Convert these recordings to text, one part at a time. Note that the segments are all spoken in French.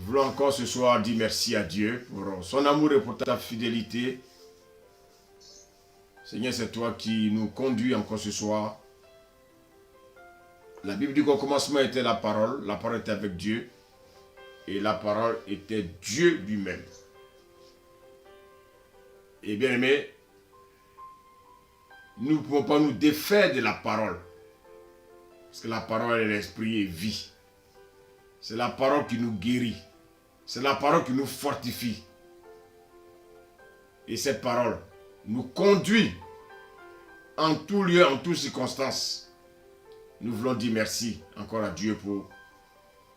voulons encore ce soir dire merci à Dieu pour son amour et pour ta fidélité. Seigneur, c'est toi qui nous conduis encore ce soir. La Bible dit qu'au commencement était la parole était avec Dieu, et la parole était Dieu lui-même. Et bien aimé, nous ne pouvons pas nous défaire de la parole. Parce que la parole est l'esprit et vie. C'est la parole qui nous guérit. C'est la parole qui nous fortifie. Et cette parole nous conduit en tout lieu, en toutes circonstances. Nous voulons dire merci encore à Dieu pour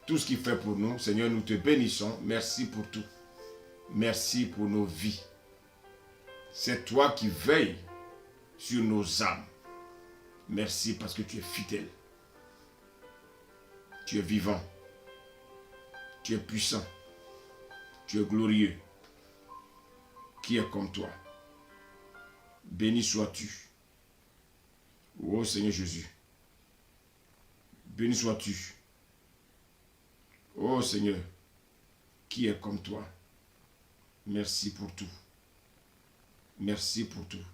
tout ce qu'il fait pour nous. Seigneur, nous te bénissons. Merci pour tout. Merci pour nos vies. C'est toi qui veilles sur nos âmes. Merci parce que tu es fidèle. Tu es vivant. Tu es puissant. Tu es glorieux. Qui est comme toi? Béni sois-tu. Ô Seigneur Jésus. Béni sois-tu. Ô Seigneur, qui est comme toi? Merci pour tout. Merci pour tout.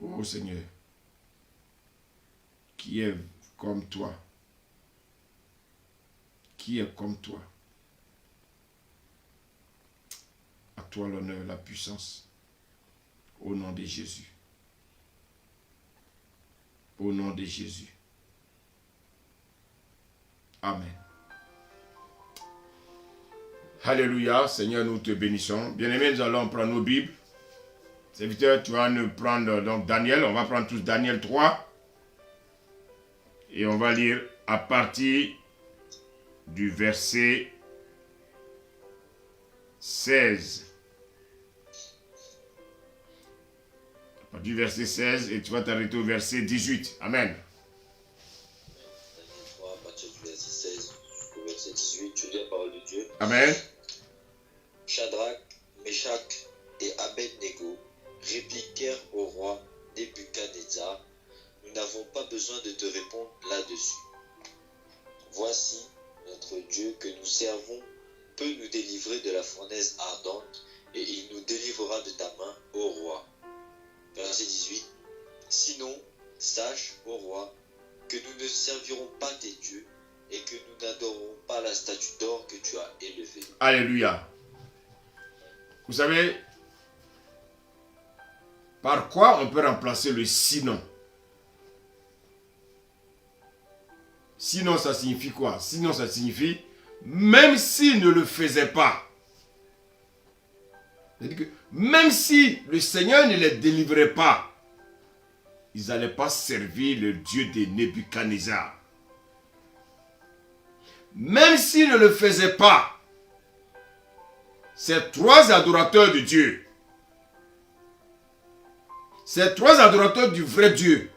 Ô Seigneur, qui est comme toi? Qui est comme toi? À toi l'honneur, la puissance. Au nom de Jésus. Au nom de Jésus. Amen. Alléluia, Seigneur, nous te bénissons. Bien-aimés, nous allons prendre nos Bibles. Serviteur, tu vas nous prendre donc Daniel. On va prendre tous Daniel 3. Et on va lire à partir du verset 16. À partir du verset 16 et tu vas t'arrêter au verset 18. Amen. Daniel 3, à partir du verset 16 jusqu'au verset 18, tu lis la parole de Dieu. Amen. Shadrach, Meshach et Abed-Nego répliquèrent au roi Nebuchadnezzar: nous n'avons pas besoin de te répondre là-dessus. Voici, notre Dieu que nous servons peut nous délivrer de la fournaise ardente, et il nous délivrera de ta main, ô roi. Verset 18. Sinon, sache, ô roi, que nous ne servirons pas tes dieux, et que nous n'adorerons pas la statue d'or que tu as élevée. Alléluia. Vous savez, par quoi on peut remplacer le sinon? Sinon, ça signifie quoi? Sinon, ça signifie, même s'il ne le faisait pas. C'est-à-dire que même si le Seigneur ne les délivrait pas, ils n'allaient pas servir le Dieu de Nebuchadnezzar. Même s'ils ne le faisaient pas, ces trois adorateurs de Dieu, ces trois adorateurs du vrai Dieu,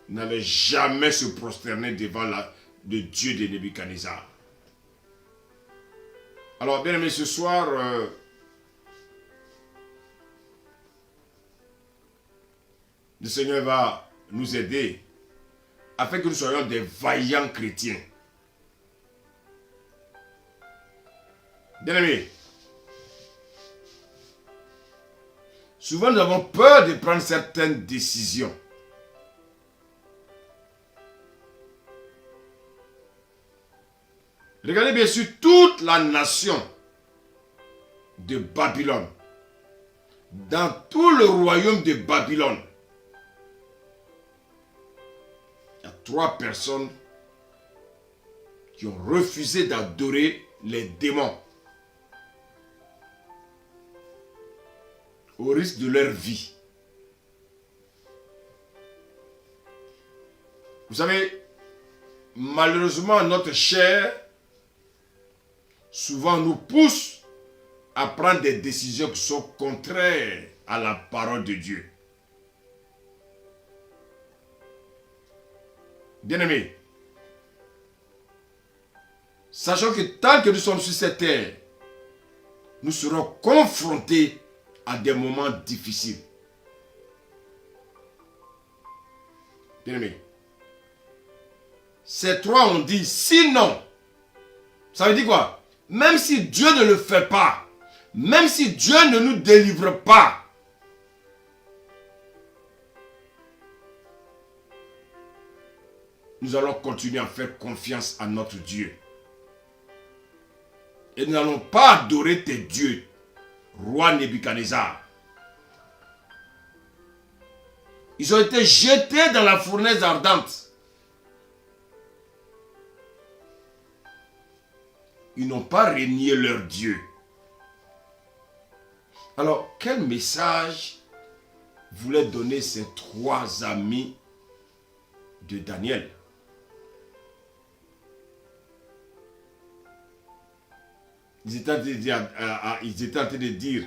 n'allaient jamais se prosterner devant le Dieu de Nebuchadnezzar. Alors, bien aimé, ce soir, le Seigneur va nous aider afin que nous soyons des vaillants chrétiens. Bien aimé, souvent nous avons peur de prendre certaines décisions. Regardez bien sûr toute la nation de Babylone. Dans tout le royaume de Babylone, il y a 3 personnes qui ont refusé d'adorer les démons au risque de leur vie. Vous savez, malheureusement, notre chair souvent nous pousse à prendre des décisions qui sont contraires à la parole de Dieu. Bien-aimés, sachant que tant que nous sommes sur cette terre, nous serons confrontés à des moments difficiles. Bien-aimés, ces 3 ont dit, sinon, Ça veut dire quoi? Même si Dieu ne le fait pas, même si Dieu ne nous délivre pas, nous allons continuer à faire confiance à notre Dieu. Et nous n'allons pas adorer tes dieux, roi Nebuchadnezzar. Ils ont été jetés dans la fournaise ardente. Ils n'ont pas renié leur Dieu. Alors, quel message voulaient donner ces trois amis de Daniel? Ils étaient en train de dire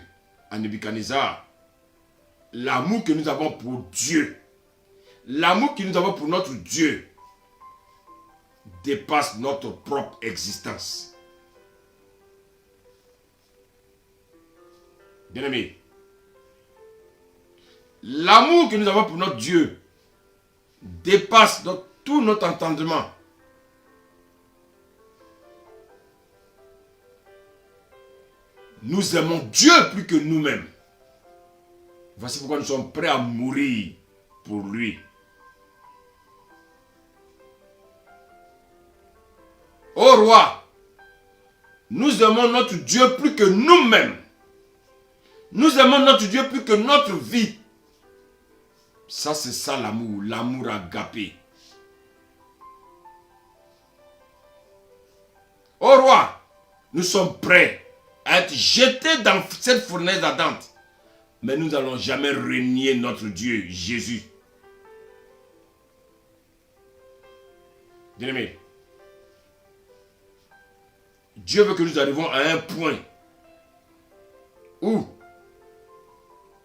à Nebuchadnezzar, l'amour que nous avons pour Dieu, l'amour que nous avons pour notre Dieu dépasse notre propre existence. Bien-aimés, l'amour que nous avons pour notre Dieu dépasse tout notre entendement. Nous aimons Dieu plus que nous-mêmes. Voici pourquoi nous sommes prêts à mourir pour lui. Ô roi, nous aimons notre Dieu plus que nous-mêmes. Nous aimons notre Dieu plus que notre vie. Ça, c'est ça l'amour, l'amour agapé. Ô roi, nous sommes prêts à être jetés dans cette fournaise ardente. Mais nous n'allons jamais renier notre Dieu, Jésus. Bien-aimés, Dieu veut que nous arrivions à un point où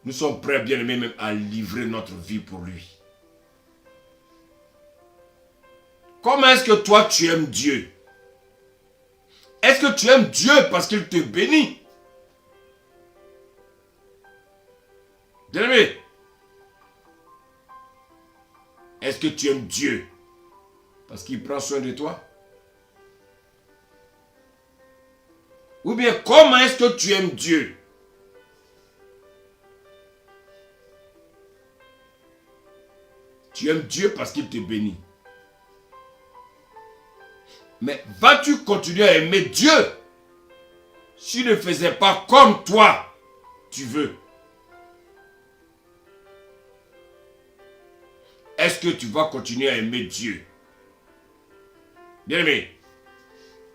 nous sommes prêts, bien-aimés, même à livrer notre vie pour lui. Comment est-ce que toi tu aimes Dieu? Est-ce que tu aimes Dieu parce qu'il te bénit? Bien-aimé, est-ce que tu aimes Dieu parce qu'il prend soin de toi? Ou bien comment est-ce que tu aimes Dieu? Tu aimes Dieu parce qu'il te bénit. Mais vas-tu continuer à aimer Dieu s'il ne faisait pas comme toi tu veux? Est-ce que tu vas continuer à aimer Dieu? Bien-aimé,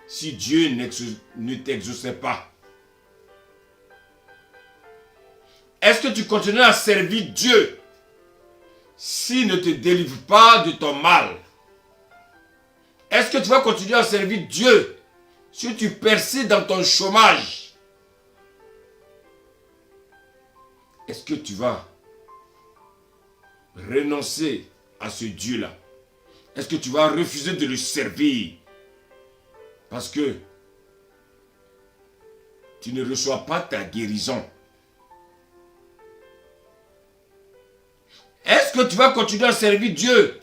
si Dieu ne t'exauçait pas, est-ce que tu continues à servir Dieu s'il ne te délivre pas de ton mal? Est-ce que tu vas continuer à servir Dieu si tu persistes dans ton chômage? Est-ce que tu vas renoncer à ce Dieu-là? Est-ce que tu vas refuser de le servir parce que tu ne reçois pas ta guérison? Est-ce que tu vas continuer à servir Dieu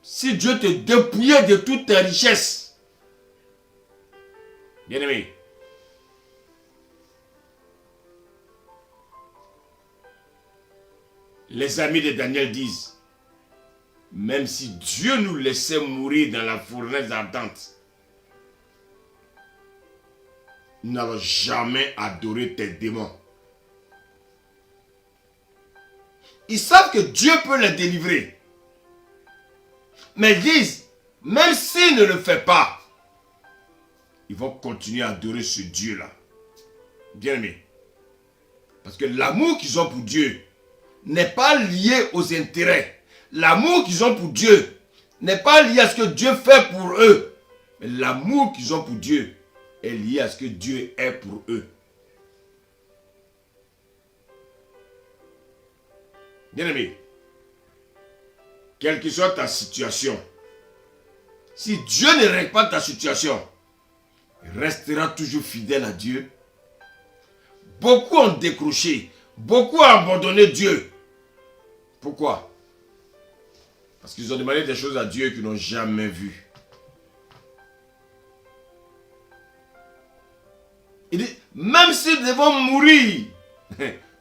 si Dieu te dépouillait de toutes tes richesses? Bien-aimé, les amis de Daniel disent, même si Dieu nous laissait mourir dans la fournaise ardente, nous n'allons jamais adorer tes démons. Ils savent que Dieu peut les délivrer. Mais ils disent, même s'il ne le fait pas, ils vont continuer à adorer ce Dieu-là. Bien-aimé. Parce que l'amour qu'ils ont pour Dieu n'est pas lié aux intérêts. L'amour qu'ils ont pour Dieu n'est pas lié à ce que Dieu fait pour eux. Mais l'amour qu'ils ont pour Dieu est lié à ce que Dieu est pour eux. Bien-aimé, quelle que soit ta situation, si Dieu ne règle pas ta situation, il restera toujours fidèle à Dieu. Beaucoup ont décroché, beaucoup ont abandonné Dieu. Pourquoi? Parce qu'ils ont demandé des choses à Dieu qu'ils n'ont jamais vues. même si nous devons mourir,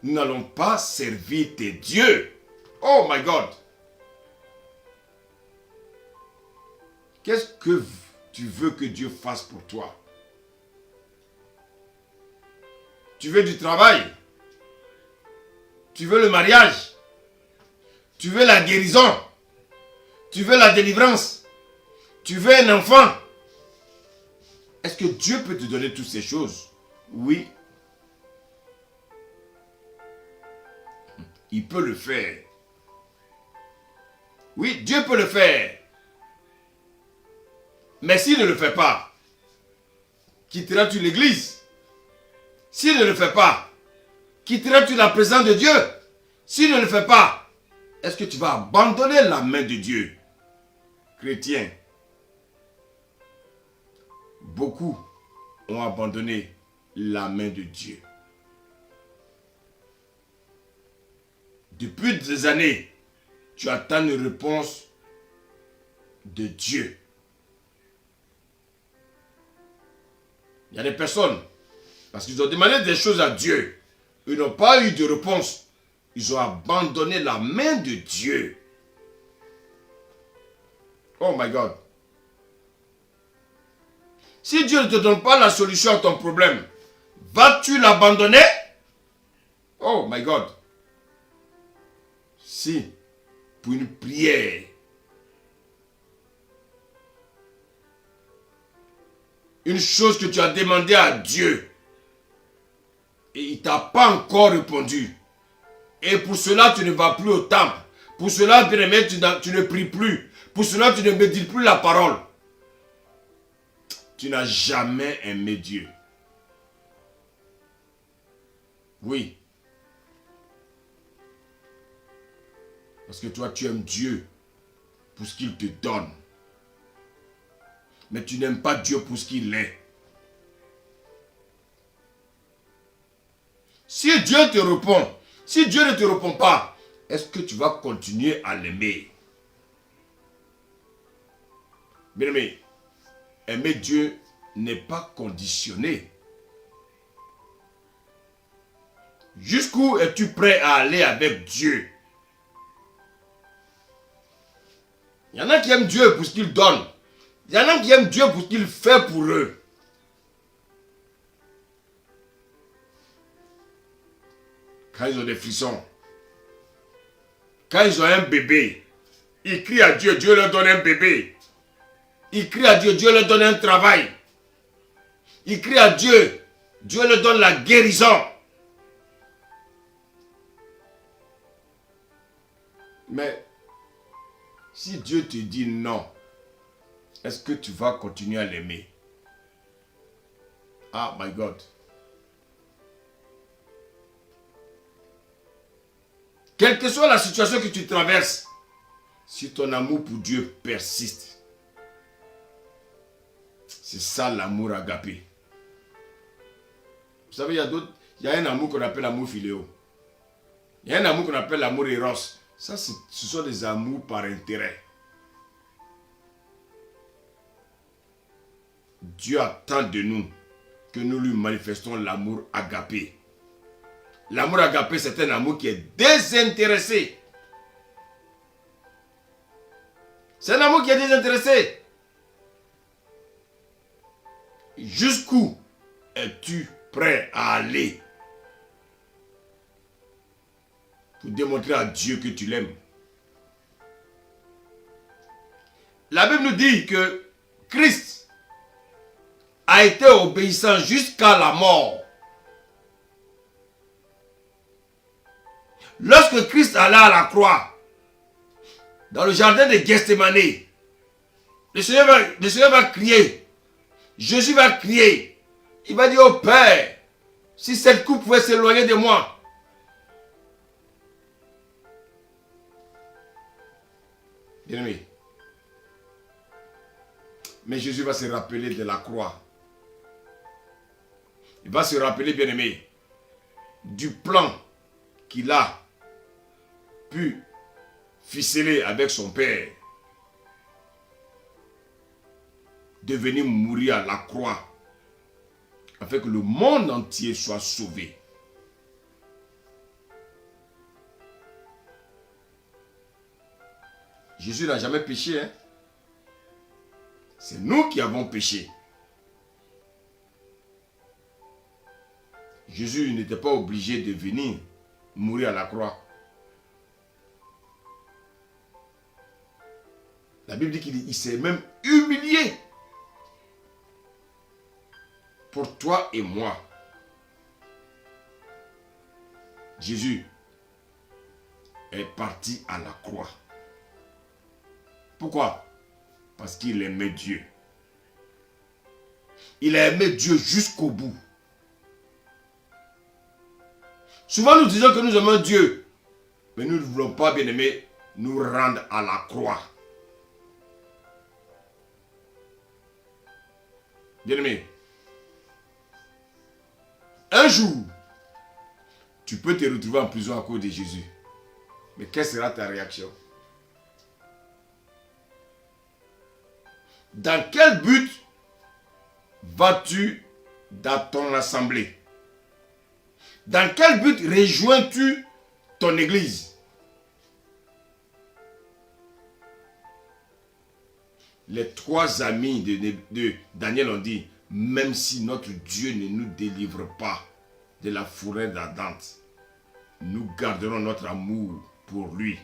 nous n'allons pas servir tes dieux. Oh my God. Qu'est-ce que tu veux que Dieu fasse pour toi? Tu veux du travail? Tu veux le mariage? Tu veux la guérison? Tu veux la délivrance? Tu veux un enfant? Est-ce que Dieu peut te donner toutes ces choses? Oui. Il peut le faire. Oui, Dieu peut le faire. Mais s'il ne le fait pas, quitteras-tu l'église? S'il ne le fait pas, quitteras-tu la présence de Dieu? S'il ne le fait pas, est-ce que tu vas abandonner la main de Dieu? Chrétiens, beaucoup ont abandonné la main de Dieu. Depuis des années, tu attends une réponse de Dieu. Il y a des personnes, parce qu'ils ont demandé des choses à Dieu, ils n'ont pas eu de réponse. Ils ont abandonné la main de Dieu. Oh my God. Si Dieu ne te donne pas la solution à ton problème, vas-tu l'abandonner? Oh my God. Si, pour une prière, une chose que tu as demandé à Dieu, et il ne t'a pas encore répondu, et pour cela tu ne vas plus au temple, pour cela bien-aimé, tu ne pries plus, pour cela tu ne médites plus la parole, tu n'as jamais aimé Dieu. Oui. Parce que toi, tu aimes Dieu pour ce qu'il te donne. Mais tu n'aimes pas Dieu pour ce qu'il est. Si Dieu te répond, si Dieu ne te répond pas, est-ce que tu vas continuer à l'aimer? Bien-aimé, aimer Dieu n'est pas conditionné. Jusqu'où es-tu prêt à aller avec Dieu? Il y en a qui aiment Dieu pour ce qu'il donne. Il y en a qui aiment Dieu pour ce qu'il fait pour eux. Quand ils ont des frissons, quand ils ont un bébé, ils crient à Dieu, Dieu leur donne un bébé. Ils crient à Dieu, Dieu leur donne un travail. Ils crient à Dieu, Dieu leur donne la guérison. Mais si Dieu te dit non, est-ce que tu vas continuer à l'aimer? Ah, my God. Quelle que soit la situation que tu traverses, si ton amour pour Dieu persiste, c'est ça l'amour agapé. Vous savez, il y a un amour qu'on appelle l'amour philéo. Il y a un amour qu'on appelle l'amour éros. Ça, ce sont des amours par intérêt. Dieu attend de nous que nous lui manifestons l'amour agapé. L'amour agapé, c'est un amour qui est désintéressé. C'est un amour qui est désintéressé. Jusqu'où es-tu prêt à aller pour démontrer à Dieu que tu l'aimes? La Bible nous dit que Christ a été obéissant jusqu'à la mort. Lorsque Christ allait à la croix, dans le jardin de Gethsémane, le Seigneur va crier. Jésus va crier. Il va dire au Père, si cette coupe pouvait s'éloigner de moi. Bien-aimé. Mais Jésus va se rappeler de la croix. Il va se rappeler, bien-aimé, du plan qu'il a pu ficeler avec son Père. De venir mourir à la croix. afin que le monde entier soit sauvé. Jésus n'a jamais péché, hein? C'est nous qui avons péché. Jésus n'était pas obligé de venir mourir à la croix. La Bible dit qu'il s'est même humilié pour toi et moi. Jésus est parti à la croix. Pourquoi? Parce qu'il aimait Dieu. Il a aimé Dieu jusqu'au bout. Souvent nous disons que nous aimons Dieu, mais nous ne voulons pas, bien aimé, nous rendre à la croix. Bien aimé, un jour, tu peux te retrouver en prison à cause de Jésus. Mais quelle sera ta réaction? Dans quel but vas-tu dans ton assemblée? Dans quel but rejoins-tu ton église? Les trois amis de Daniel ont dit, même si notre Dieu ne nous délivre pas de la fournaise ardente, nous garderons notre amour pour lui.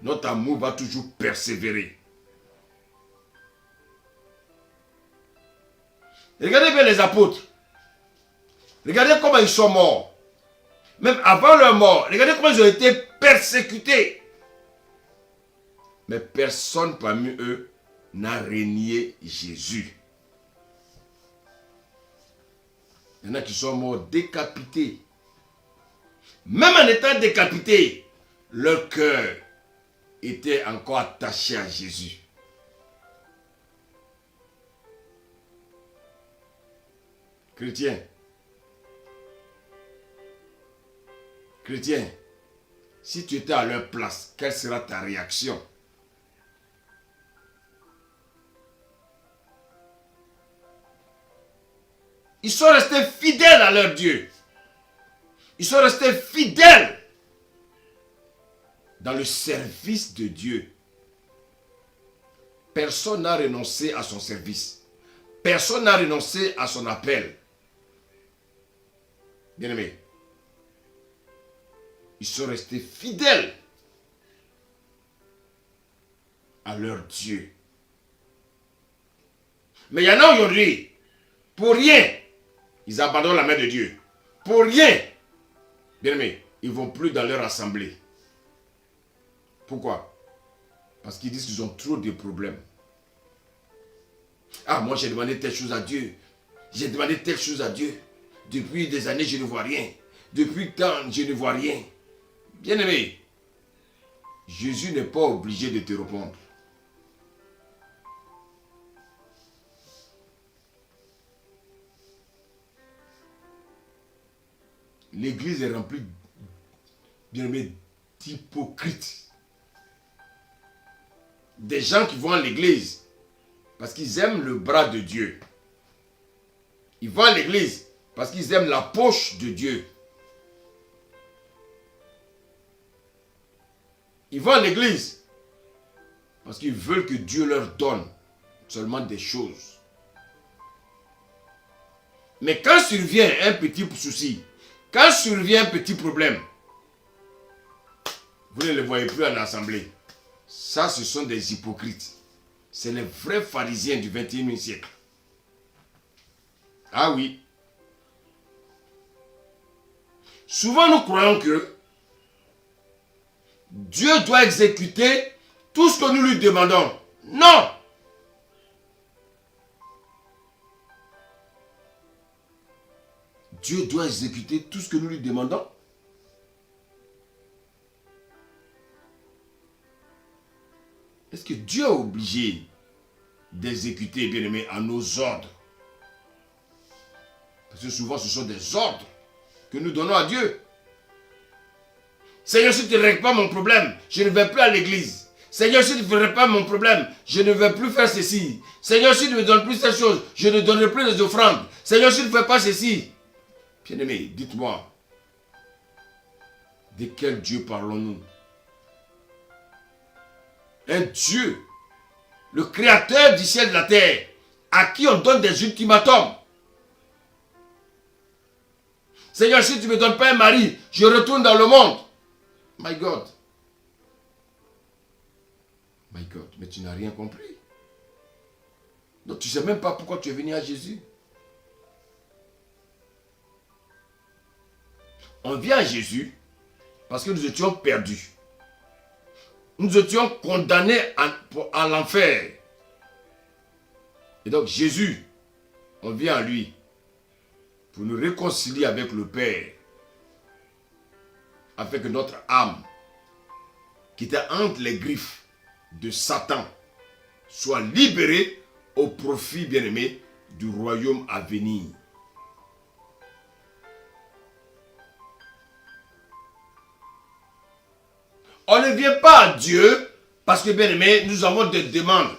Notre amour va toujours persévérer. Regardez bien les apôtres. Regardez comment ils sont morts. Même avant leur mort, regardez comment ils ont été persécutés. Mais personne parmi eux n'a renié Jésus. Il y en a qui sont morts décapités. Même en étant décapités, leur cœur était encore attaché à Jésus. Chrétien, si tu étais à leur place, quelle sera ta réaction? Ils sont restés fidèles à leur Dieu. Ils sont restés fidèles dans le service de Dieu. Personne n'a renoncé à son service. Personne n'a renoncé à son appel. Bien-aimés, ils sont restés fidèles à leur Dieu. Mais il y en a aujourd'hui, pour rien, ils abandonnent la main de Dieu. Pour rien, bien-aimés, ils ne vont plus dans leur assemblée. Pourquoi? Parce qu'ils disent qu'ils ont trop de problèmes. Ah, moi j'ai demandé telle chose à Dieu. J'ai demandé telle chose à Dieu. Depuis des années, je ne vois rien. Depuis tant, je ne vois rien. Bien-aimé, Jésus n'est pas obligé de te répondre. L'église est remplie, bien-aimé, d'hypocrites. Des gens qui vont à l'église parce qu'ils aiment le bras de Dieu. Ils vont à l'église parce qu'ils aiment la poche de Dieu. Ils vont à l'église parce qu'ils veulent que Dieu leur donne seulement des choses. Mais quand survient un petit souci, quand survient un petit problème, vous ne les voyez plus en assemblée. Ça, ce sont des hypocrites. C'est les vrais pharisiens du 21e siècle. Ah oui. Souvent, nous croyons que Dieu doit exécuter tout ce que nous lui demandons. Non! Dieu doit exécuter tout ce que nous lui demandons. Est-ce que Dieu est obligé d'exécuter, bien-aimé, à nos ordres? Parce que souvent, ce sont des ordres que nous donnons à Dieu. Seigneur, si tu ne règles pas mon problème, je ne vais plus à l'église. Seigneur, si tu ne ferais pas mon problème, je ne vais plus faire ceci. Seigneur, si tu ne me donnes plus cette chose, je ne donnerai plus les offrandes. Seigneur, si tu ne fais pas ceci. Bien-aimé, dites-moi, de quel Dieu parlons-nous? Un Dieu, le créateur du ciel et de la terre, à qui on donne des ultimatums. Seigneur, si tu ne me donnes pas un mari, je retourne dans le monde. My God. My God, mais tu n'as rien compris. Donc tu ne sais même pas pourquoi tu es venu à Jésus. On vient à Jésus parce que nous étions perdus. Nous étions condamnés à l'enfer. Et donc Jésus, on vient à lui pour nous réconcilier avec le Père. Afin que notre âme, qui était entre les griffes de Satan, soit libérée au profit, bien-aimé, du royaume à venir. On ne vient pas à Dieu parce que, bien-aimé, nous avons des demandes.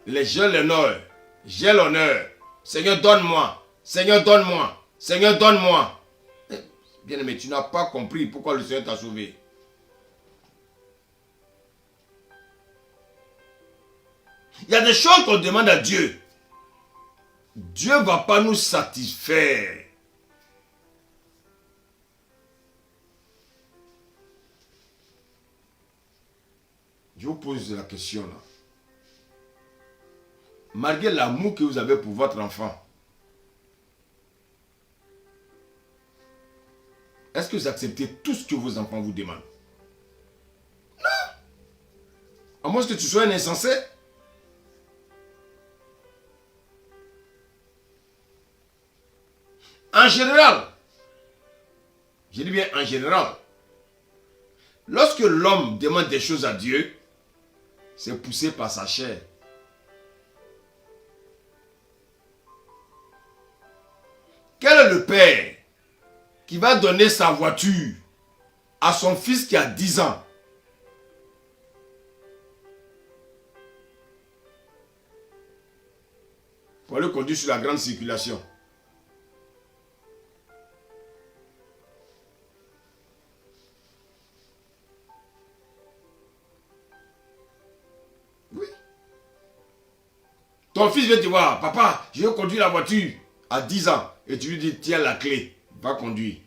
Les jeunes l'honneur, j'ai l'honneur. Seigneur, donne-moi. Seigneur, donne-moi. Seigneur, donne-moi. Bien-aimé, tu n'as pas compris pourquoi le Seigneur t'a sauvé. Il y a des choses qu'on demande à Dieu. Dieu ne va pas nous satisfaire. Je vous pose la question là. Malgré l'amour que vous avez pour votre enfant, est-ce que vous acceptez tout ce que vos enfants vous demandent? Non. À moins que tu sois un insensé. En général, je dis bien en général, lorsque l'homme demande des choses à Dieu, c'est poussé par sa chair. Quel est le père qui va donner sa voiture à son fils qui a 10 ans? Pour le conduire sur la grande circulation. Oui. Ton fils vient te voir, papa, je veux conduire la voiture à 10 ans. Et tu lui dis, tiens la clé, va conduire.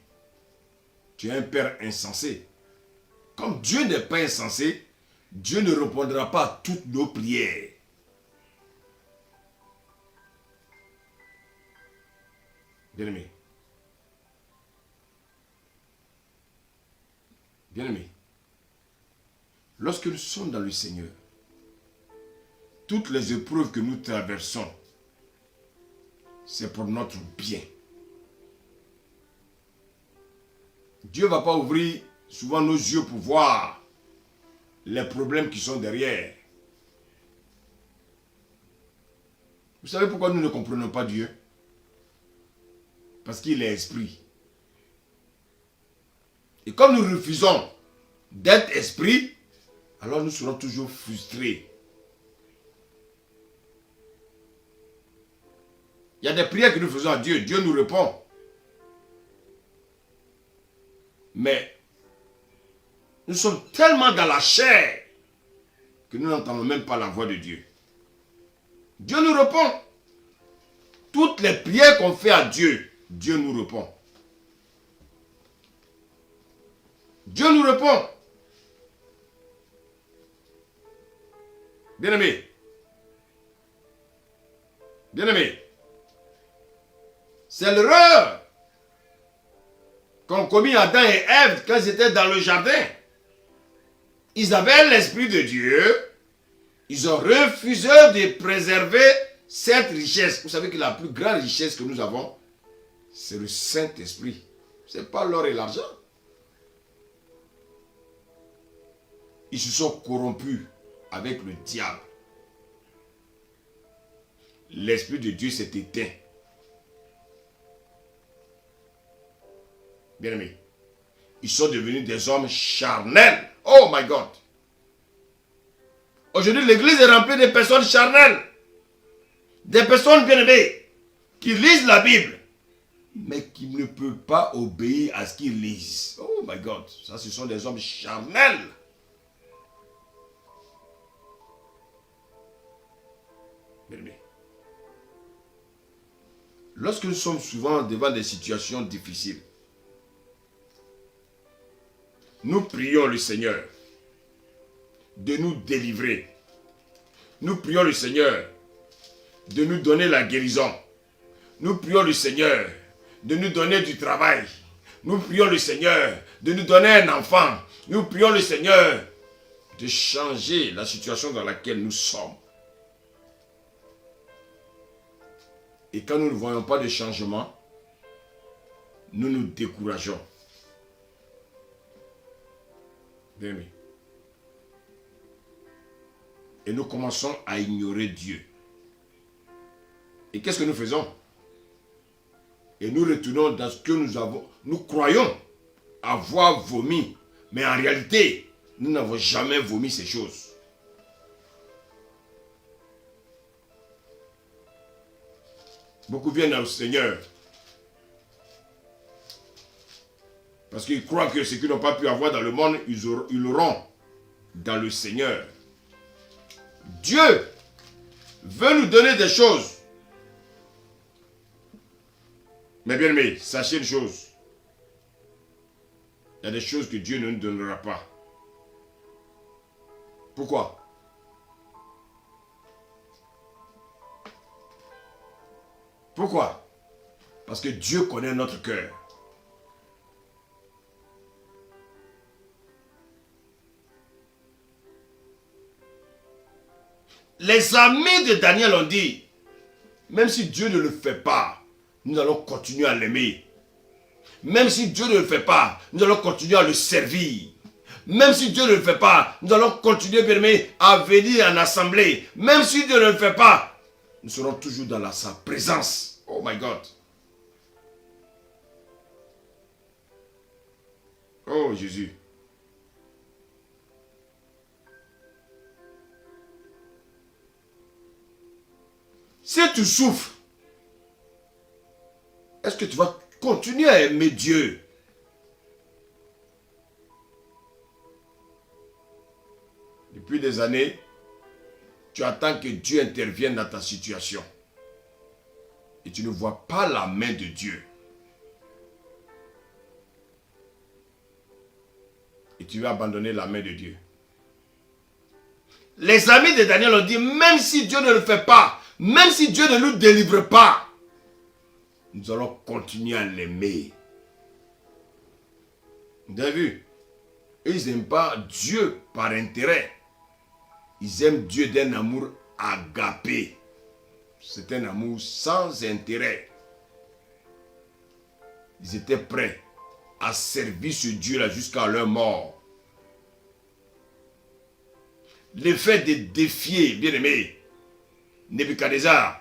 Tu es un père insensé. Comme Dieu n'est pas insensé, Dieu ne répondra pas à toutes nos prières. Bien-aimé. Bien-aimé. Lorsque nous sommes dans le Seigneur, toutes les épreuves que nous traversons, c'est pour notre bien. Dieu ne va pas ouvrir souvent nos yeux pour voir les problèmes qui sont derrière. Vous savez pourquoi nous ne comprenons pas Dieu? Parce qu'il est esprit. Et comme nous refusons d'être esprit, alors nous serons toujours frustrés. Il y a des prières que nous faisons à Dieu, Dieu nous répond. Mais nous sommes tellement dans la chair que nous n'entendons même pas la voix de Dieu. Dieu nous répond. Toutes les prières qu'on fait à Dieu, Dieu nous répond. Dieu nous répond. Bien-aimé. Bien-aimé. C'est l'erreur qu'ont commis Adam et Ève quand ils étaient dans le jardin. Ils avaient l'Esprit de Dieu. Ils ont refusé de préserver cette richesse. Vous savez que la plus grande richesse que nous avons, c'est le Saint-Esprit. Ce n'est pas l'or et l'argent. Ils se sont corrompus avec le diable. L'Esprit de Dieu s'est éteint. Bien-aimés, ils sont devenus des hommes charnels. Oh my God. Aujourd'hui, l'église est remplie de personnes charnelles. Des personnes bien-aimées qui lisent la Bible, mais qui ne peuvent pas obéir à ce qu'ils lisent. Oh my God. Ça, ce sont des hommes charnels. Bien-aimés, lorsque nous sommes souvent devant des situations difficiles, nous prions le Seigneur de nous délivrer. Nous prions le Seigneur de nous donner la guérison. Nous prions le Seigneur de nous donner du travail. Nous prions le Seigneur de nous donner un enfant. Nous prions le Seigneur de changer la situation dans laquelle nous sommes. Et quand nous ne voyons pas de changement, nous nous décourageons. Bien-aimés. Et nous commençons à ignorer Dieu. Et qu'est-ce que nous faisons? Et nous retournons dans ce que nous croyons avoir vomi. Mais en réalité, nous n'avons jamais vomi ces choses. Beaucoup viennent au Seigneur parce qu'ils croient que ce qu'ils n'ont pas pu avoir dans le monde, ils l'auront dans le Seigneur. Dieu veut nous donner des choses. Mais bien aimés, sachez une chose. Il y a des choses que Dieu ne nous donnera pas. Pourquoi? Pourquoi? Parce que Dieu connaît notre cœur. Les amis de Daniel ont dit, même si Dieu ne le fait pas, nous allons continuer à l'aimer. Même si Dieu ne le fait pas, nous allons continuer à le servir. Même si Dieu ne le fait pas, nous allons continuer, bien aimé, à venir en assemblée. Même si Dieu ne le fait pas, nous serons toujours dans sa présence. Oh my God. Oh Jésus. Si tu souffres, est-ce que tu vas continuer à aimer Dieu? Depuis des années, tu attends que Dieu intervienne dans ta situation. Et tu ne vois pas la main de Dieu. Et tu vas abandonner la main de Dieu. Les amis de Daniel ont dit, même si Dieu ne le fait pas, même si Dieu ne nous délivre pas, nous allons continuer à l'aimer. Vous avez vu? Ils n'aiment pas Dieu par intérêt. Ils aiment Dieu d'un amour agapé. C'est un amour sans intérêt. Ils étaient prêts à servir ce Dieu-là jusqu'à leur mort. Le fait de défier, bien-aimé, Nebuchadnezzar,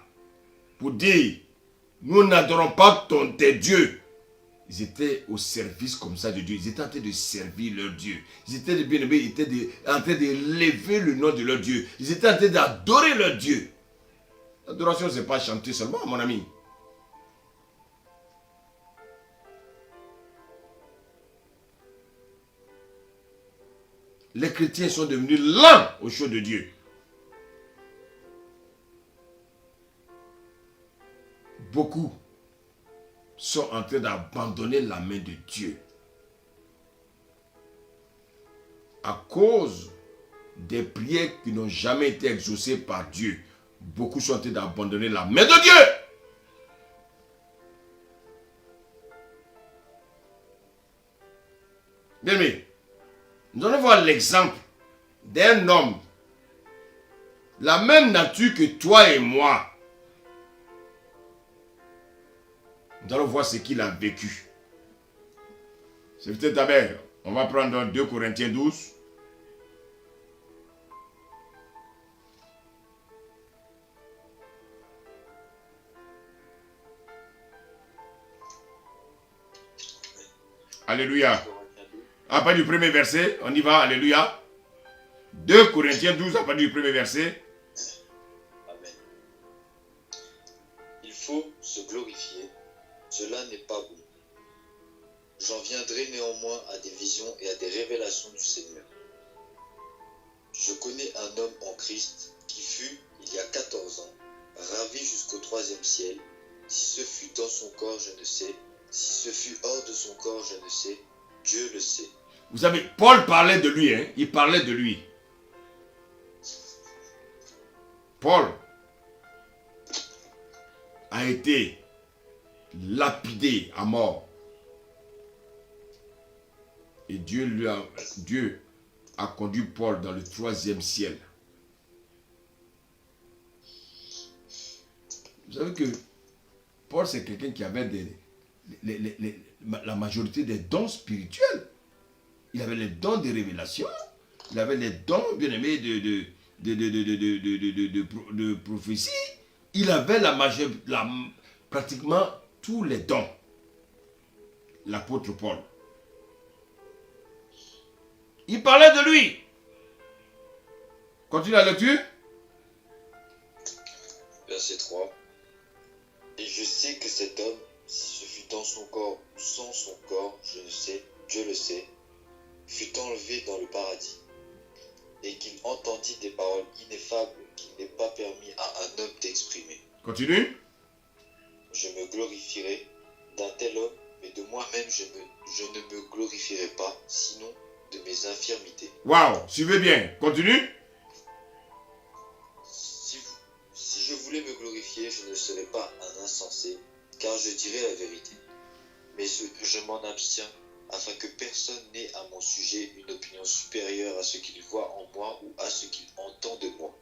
pour dire, nous n'adorons pas tes dieux. Ils étaient au service comme ça de Dieu. Ils étaient en train de servir leur Dieu. Ils étaient bien-aimés, ils étaient en train d'élever le nom de leur Dieu. Ils étaient en train d'adorer leur Dieu. L'adoration, ce n'est pas chanter seulement, mon ami. Les chrétiens sont devenus lents aux choses de Dieu. Beaucoup sont en train d'abandonner la main de Dieu. À cause des prières qui n'ont jamais été exaucées par Dieu, beaucoup sont en train d'abandonner la main de Dieu. Bien aimé, nous allons voir l'exemple d'un homme, la même nature que toi et moi. Nous allons voir ce qu'il a vécu. C'est peut-être d'abord, on va prendre 2 Corinthiens 12. Alléluia. Corinthiens 12. À partir du premier verset, on y va, alléluia. 2 Corinthiens 12, à partir du premier verset. Amen. Il faut se glorifier, cela n'est pas bon. J'en viendrai néanmoins à des visions et à des révélations du Seigneur. Je connais un homme en Christ qui fut, il y a 14 ans, ravi jusqu'au 3e ciel. Si ce fut dans son corps, je ne sais. Si ce fut hors de son corps, je ne sais. Dieu le sait. Vous savez, Paul parlait de lui, hein? Il parlait de lui. Paul a été lapidé à mort. Et Dieu a conduit Paul dans le 3e ciel. Vous savez que Paul, c'est quelqu'un qui avait la majorité des dons spirituels. Il avait les dons de révélation. Il avait les dons, bien aimés, de prophétie. Il avait pratiquement tous les dons. L'apôtre Paul. Il parlait de lui. Continue la lecture. Verset 3. Et je sais que cet homme, si ce fut dans son corps ou sans son corps, je ne sais, Dieu le sait, fut enlevé dans le paradis, et qu'il entendit des paroles ineffables qu'il n'est pas permis à un homme d'exprimer. Continue. Je me glorifierai d'un tel homme, mais de moi-même je ne me glorifierai pas, sinon de mes infirmités. Waouh, suivez bien. Continue. Si je voulais me glorifier, je ne serais pas un insensé, car je dirais la vérité. Mais je m'en abstiens, afin que personne n'ait à mon sujet une opinion supérieure à ce qu'il voit en moi ou à ce qu'il entend de moi.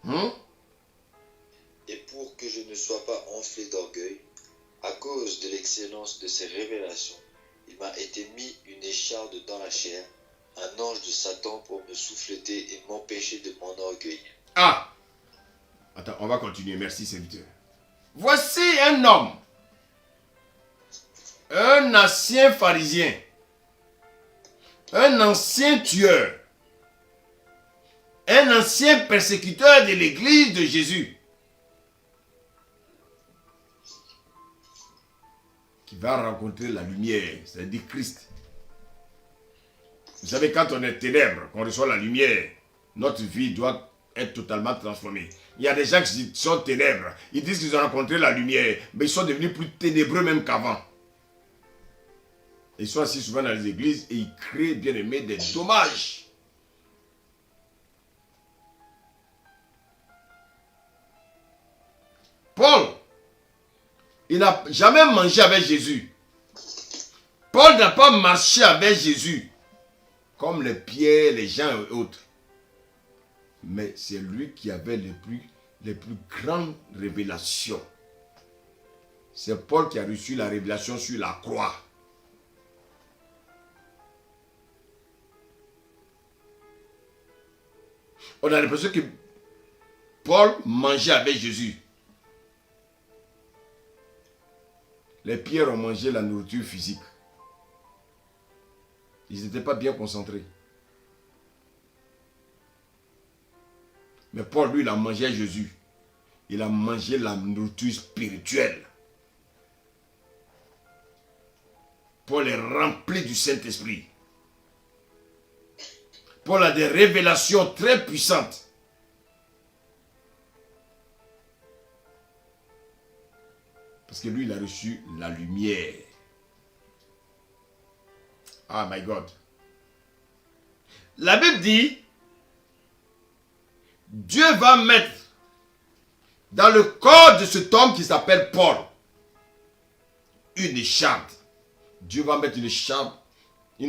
Et pour que je ne sois pas enflé d'orgueil, à cause de l'excellence de ces révélations, il m'a été mis une écharde dans la chair, un ange de Satan pour me souffleter et m'empêcher de m'enorgueillir. Ah! Attends, on va continuer. Merci, serviteur. Voici un homme, un ancien pharisien, un ancien tueur, un ancien persécuteur de l'église de Jésus, qui va rencontrer la lumière, c'est-à-dire Christ. Vous savez, quand on est ténèbres, qu'on reçoit la lumière, notre vie doit être totalement transformée. Il y a des gens qui sont ténèbres, ils disent qu'ils ont rencontré la lumière, mais ils sont devenus plus ténébreux même qu'avant. Ils sont assis souvent dans les églises et ils créent, bien aimé, des dommages. Paul, il n'a jamais mangé avec Jésus. Paul n'a pas marché avec Jésus, comme les Pierre, les Jean et autres. Mais c'est lui qui avait les plus grandes révélations. C'est Paul qui a reçu la révélation sur la croix. On a l'impression que Paul mangeait avec Jésus. Les pierres ont mangé la nourriture physique. Ils n'étaient pas bien concentrés. Mais Paul, lui, il a mangé Jésus. Il a mangé la nourriture spirituelle. Paul est rempli du Saint-Esprit. Paul a des révélations très puissantes. Parce que lui, il a reçu la lumière. Ah, my God. La Bible dit, Dieu va mettre dans le corps de cet homme qui s'appelle Paul une écharde. Dieu va mettre une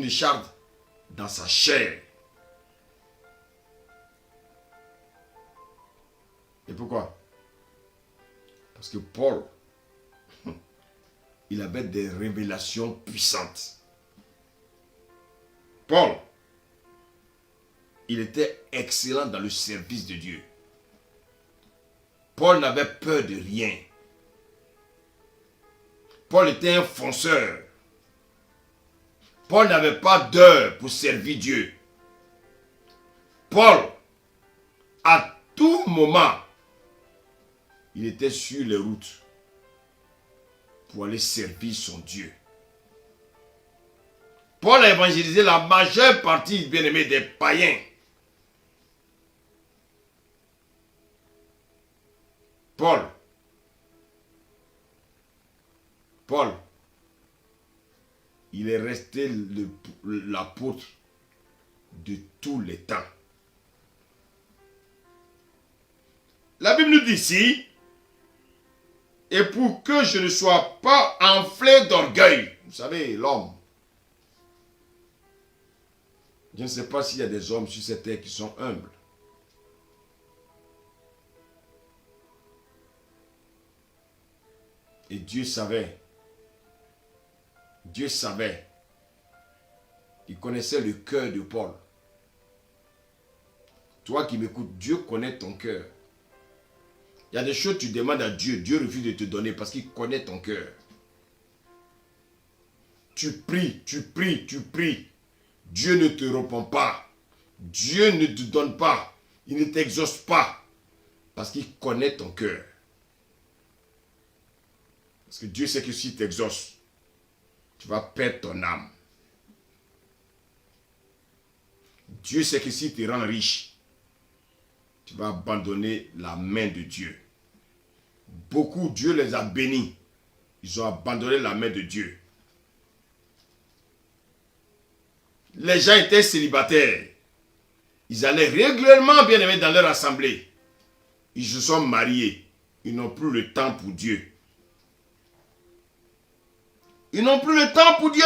écharde dans sa chair. Et pourquoi? Parce que Paul, il avait des révélations puissantes. Paul, il était excellent dans le service de Dieu. Paul n'avait peur de rien. Paul était un fonceur. Paul n'avait pas d'heure pour servir Dieu. Paul, à tout moment, il était sur les routes pour aller servir son Dieu. Paul a évangélisé la majeure partie, bien-aimés, des païens. Paul, il est resté l'apôtre de tous les temps. La Bible nous dit ici, et pour que je ne sois pas enflé d'orgueil. Vous savez, l'homme. Je ne sais pas s'il y a des hommes sur cette terre qui sont humbles. Et Dieu savait. Dieu savait. Il connaissait le cœur de Paul. Toi qui m'écoutes, Dieu connaît ton cœur. Il y a des choses que tu demandes à Dieu. Dieu refuse de te donner parce qu'il connaît ton cœur. Tu pries, tu pries, tu pries. Dieu ne te répond pas. Dieu ne te donne pas. Il ne t'exauce pas. Parce qu'il connaît ton cœur. Parce que Dieu sait que s'il t'exauce, tu vas perdre ton âme. Dieu sait que s'il te rend riche, tu vas abandonner la main de Dieu. Beaucoup, Dieu les a bénis. Ils ont abandonné la main de Dieu. Les gens étaient célibataires. Ils allaient régulièrement, bien aimés, dans leur assemblée. Ils se sont mariés. Ils n'ont plus le temps pour Dieu. Ils n'ont plus le temps pour Dieu.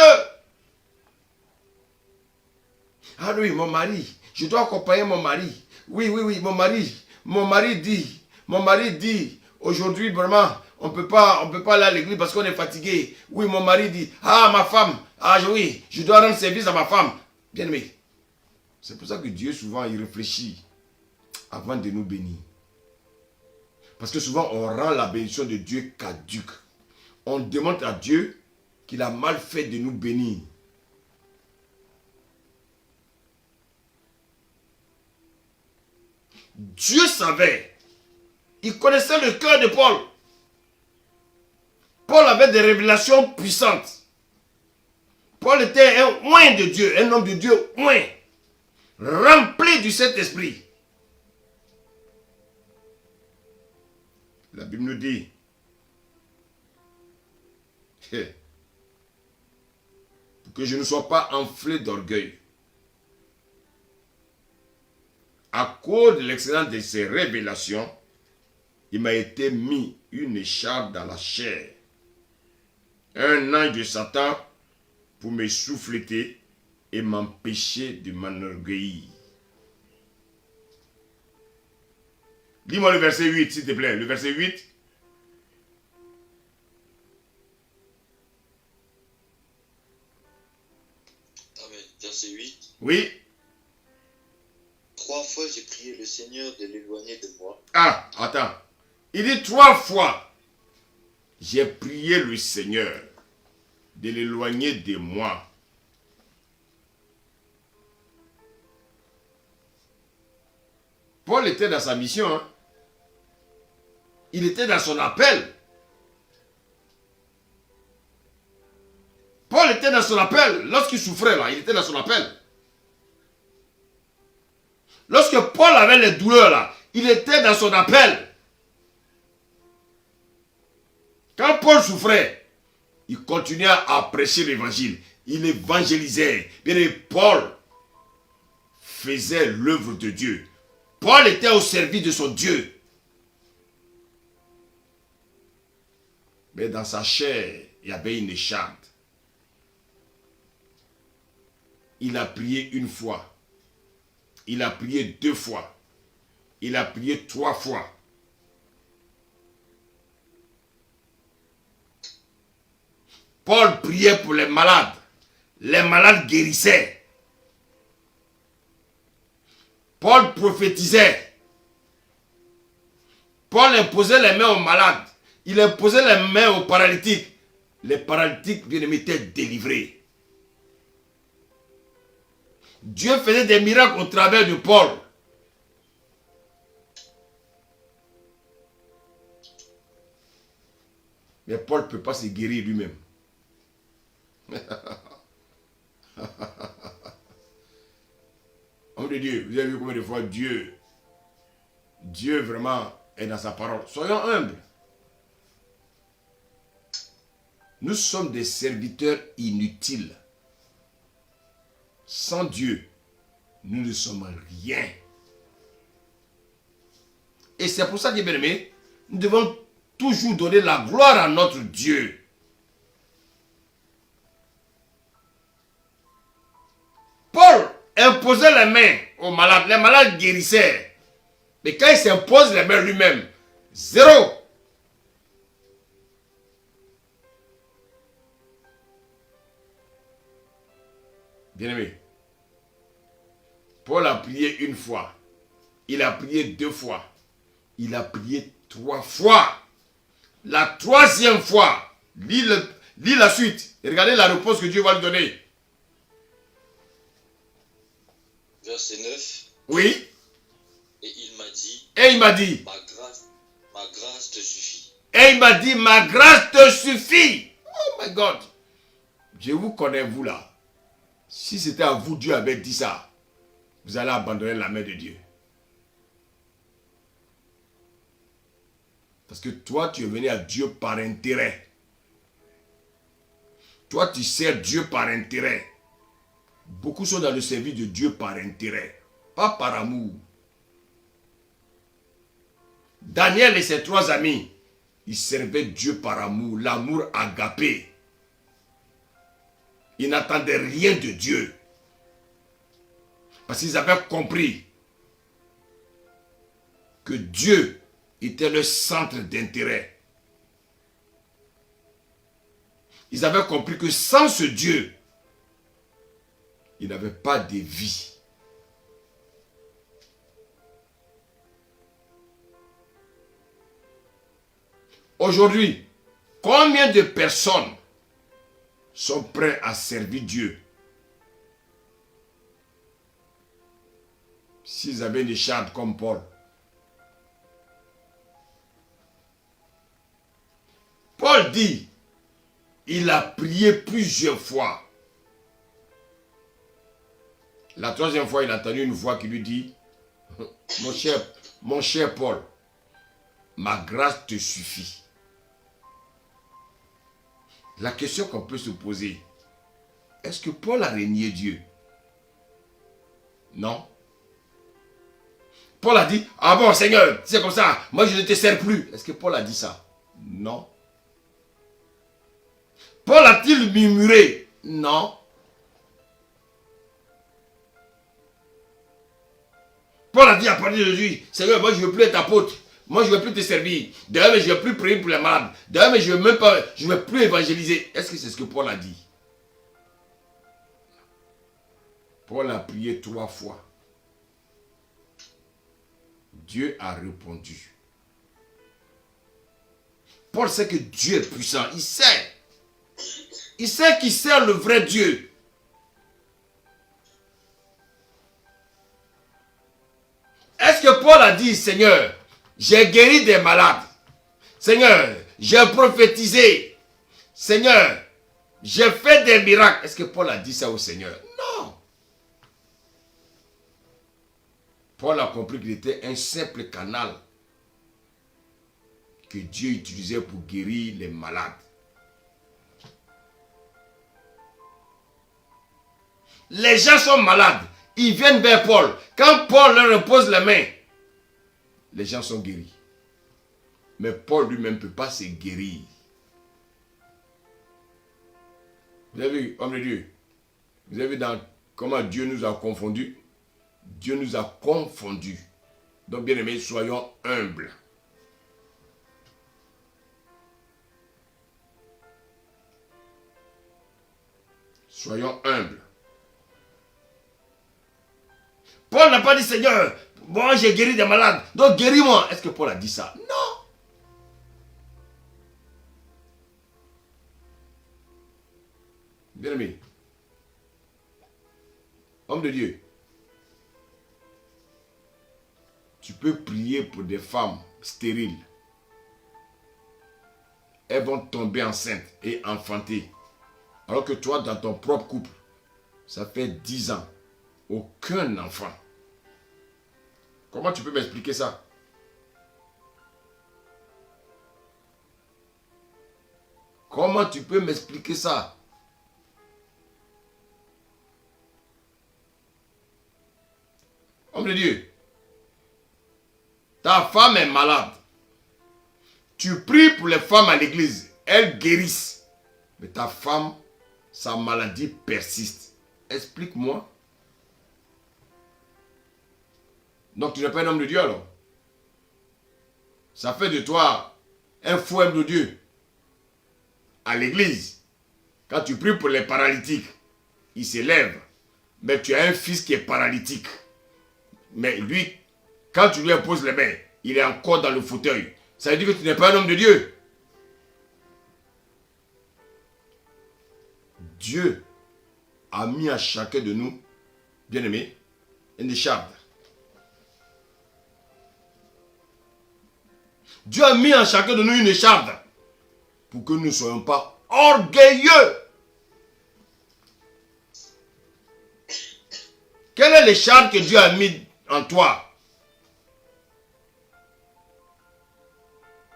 Ah oui, mon mari, je dois accompagner mon mari. Oui, mon mari dit, aujourd'hui vraiment, on peut pas aller à l'église parce qu'on est fatigué. Oui, mon mari dit, ah ma femme, oui, je dois rendre service à ma femme. Bien aimé, c'est pour ça que Dieu souvent il réfléchit avant de nous bénir. Parce que souvent on rend la bénédiction de Dieu caduque. On demande à Dieu qu'il a mal fait de nous bénir. Dieu savait. Il connaissait le cœur de Paul. Paul avait des révélations puissantes. Paul était un oint de Dieu, un homme de Dieu oint, rempli du Saint-Esprit. La Bible nous dit, pour que je ne sois pas enflé d'orgueil, à cause de l'excellence de ces révélations, il m'a été mis une écharpe dans la chair. Un ange de Satan pour me souffleter et m'empêcher de m'enorgueillir. Lis-moi le verset 8, s'il te plaît. Le verset 8. Amen. Verset 8. Oui. 3 fois j'ai prié le Seigneur de l'éloigner de moi. Ah, attends. Il dit 3 fois. J'ai prié le Seigneur de l'éloigner de moi. Paul était dans sa mission. Hein? Il était dans son appel. Paul était dans son appel. Lorsqu'il souffrait là, il était dans son appel. Lorsque Paul avait les douleurs là, il était dans son appel. Quand Paul souffrait, il continuait à prêcher l'évangile. Il évangélisait. Bien, Paul faisait l'œuvre de Dieu. Paul était au service de son Dieu. Mais dans sa chair, il y avait une écharpe. Il a prié 1 fois. Il a prié 2 fois. Il a prié 3 fois. Paul priait pour les malades. Les malades guérissaient. Paul prophétisait. Paul imposait les mains aux malades. Il imposait les mains aux paralytiques. Les paralytiques bien-aimés étaient délivrés. Dieu faisait des miracles au travers de Paul. Mais Paul ne peut pas se guérir lui-même. Homme de Dieu, vous avez vu combien de fois Dieu vraiment est dans sa parole. Soyons humbles. Nous sommes des serviteurs inutiles. Sans Dieu, nous ne sommes rien. Et c'est pour ça que, bien aimé, nous devons toujours donner la gloire à notre Dieu. Paul imposait les mains aux malades. Les malades guérissaient. Mais quand il s'impose les mains lui-même, zéro. Bien-aimé, Paul a prié une fois. Il a prié 2 fois. Il a prié 3 fois. La 3e fois, lis la suite. Et regardez la réponse que Dieu va lui donner. Verset 9. Oui. Et il m'a dit. Et il m'a dit. Ma grâce te suffit. Et il m'a dit, ma grâce te suffit. Oh my God. Je vous connais, vous là. Si c'était à vous, Dieu avait dit ça, vous allez abandonner la main de Dieu. Parce que toi, tu es venu à Dieu par intérêt. Toi, tu sers Dieu par intérêt. Beaucoup sont dans le service de Dieu par intérêt, pas par amour. Daniel et ses 3 amis, ils servaient Dieu par amour, l'amour agapé. Ils n'attendaient rien de Dieu. Parce qu'ils avaient compris que Dieu était le centre d'intérêt. Ils avaient compris que sans ce Dieu, ils n'avaient pas de vie. Aujourd'hui, combien de personnes sont prêtes à servir Dieu s'ils avaient une écharpe comme Paul? Paul dit, il a prié plusieurs fois. La 3e fois, il a entendu une voix qui lui dit, mon cher Paul, ma grâce te suffit. La question qu'on peut se poser, est-ce que Paul a renié Dieu? Non. Paul a dit, ah bon Seigneur, c'est comme ça, moi je ne te sers plus. Est-ce que Paul a dit ça? Non. Paul a-t-il murmuré? Non. Paul a dit à partir d'aujourd'hui, Seigneur, moi je ne veux plus être apôtre. Moi je ne veux plus te servir. D'ailleurs, je ne veux plus prier pour les malades. D'ailleurs, je ne veux plus évangéliser. Est-ce que c'est ce que Paul a dit? Paul a prié 3 fois. Dieu a répondu. Paul sait que Dieu est puissant. Il sait. Il sait qu'il sert le vrai Dieu. Est-ce que Paul a dit, Seigneur, j'ai guéri des malades. Seigneur, j'ai prophétisé. Seigneur, j'ai fait des miracles. Est-ce que Paul a dit ça au Seigneur? Non. Paul a compris qu'il était un simple canal que Dieu utilisait pour guérir les malades. Les gens sont malades. Ils viennent vers Paul. Quand Paul leur repose les mains, les gens sont guéris. Mais Paul lui-même ne peut pas se guérir. Vous avez vu, homme de Dieu, vous avez vu dans comment Dieu nous a confondus? Dieu nous a confondus. Donc, bien aimés, soyons humbles. Soyons humbles. Paul n'a pas dit, Seigneur, moi j'ai guéri des malades, donc guéris-moi. Est-ce que Paul a dit ça? Non. Bien aimé, Homme de Dieu, tu peux prier pour des femmes stériles. Elles vont tomber enceintes et enfanter. Alors que toi, dans ton propre couple, ça fait 10 ans, aucun enfant. Comment tu peux m'expliquer ça? Comment tu peux m'expliquer ça? Homme de Dieu, ta femme est malade. Tu pries pour les femmes à l'église, elles guérissent. Mais ta femme, sa maladie persiste. Explique-moi. Donc tu n'es pas un homme de Dieu alors? Ça fait de toi un faux homme de Dieu. À l'église, quand tu pries pour les paralytiques, ils s'élèvent. Mais tu as un fils qui est paralytique. Mais lui, quand tu lui imposes les mains, il est encore dans le fauteuil. Ça veut dire que tu n'es pas un homme de Dieu. Dieu a mis à chacun de nous, bien-aimés, une écharpe. Dieu a mis à chacun de nous une écharpe pour que nous ne soyons pas orgueilleux. Quelle est l'écharpe que Dieu a mis en toi?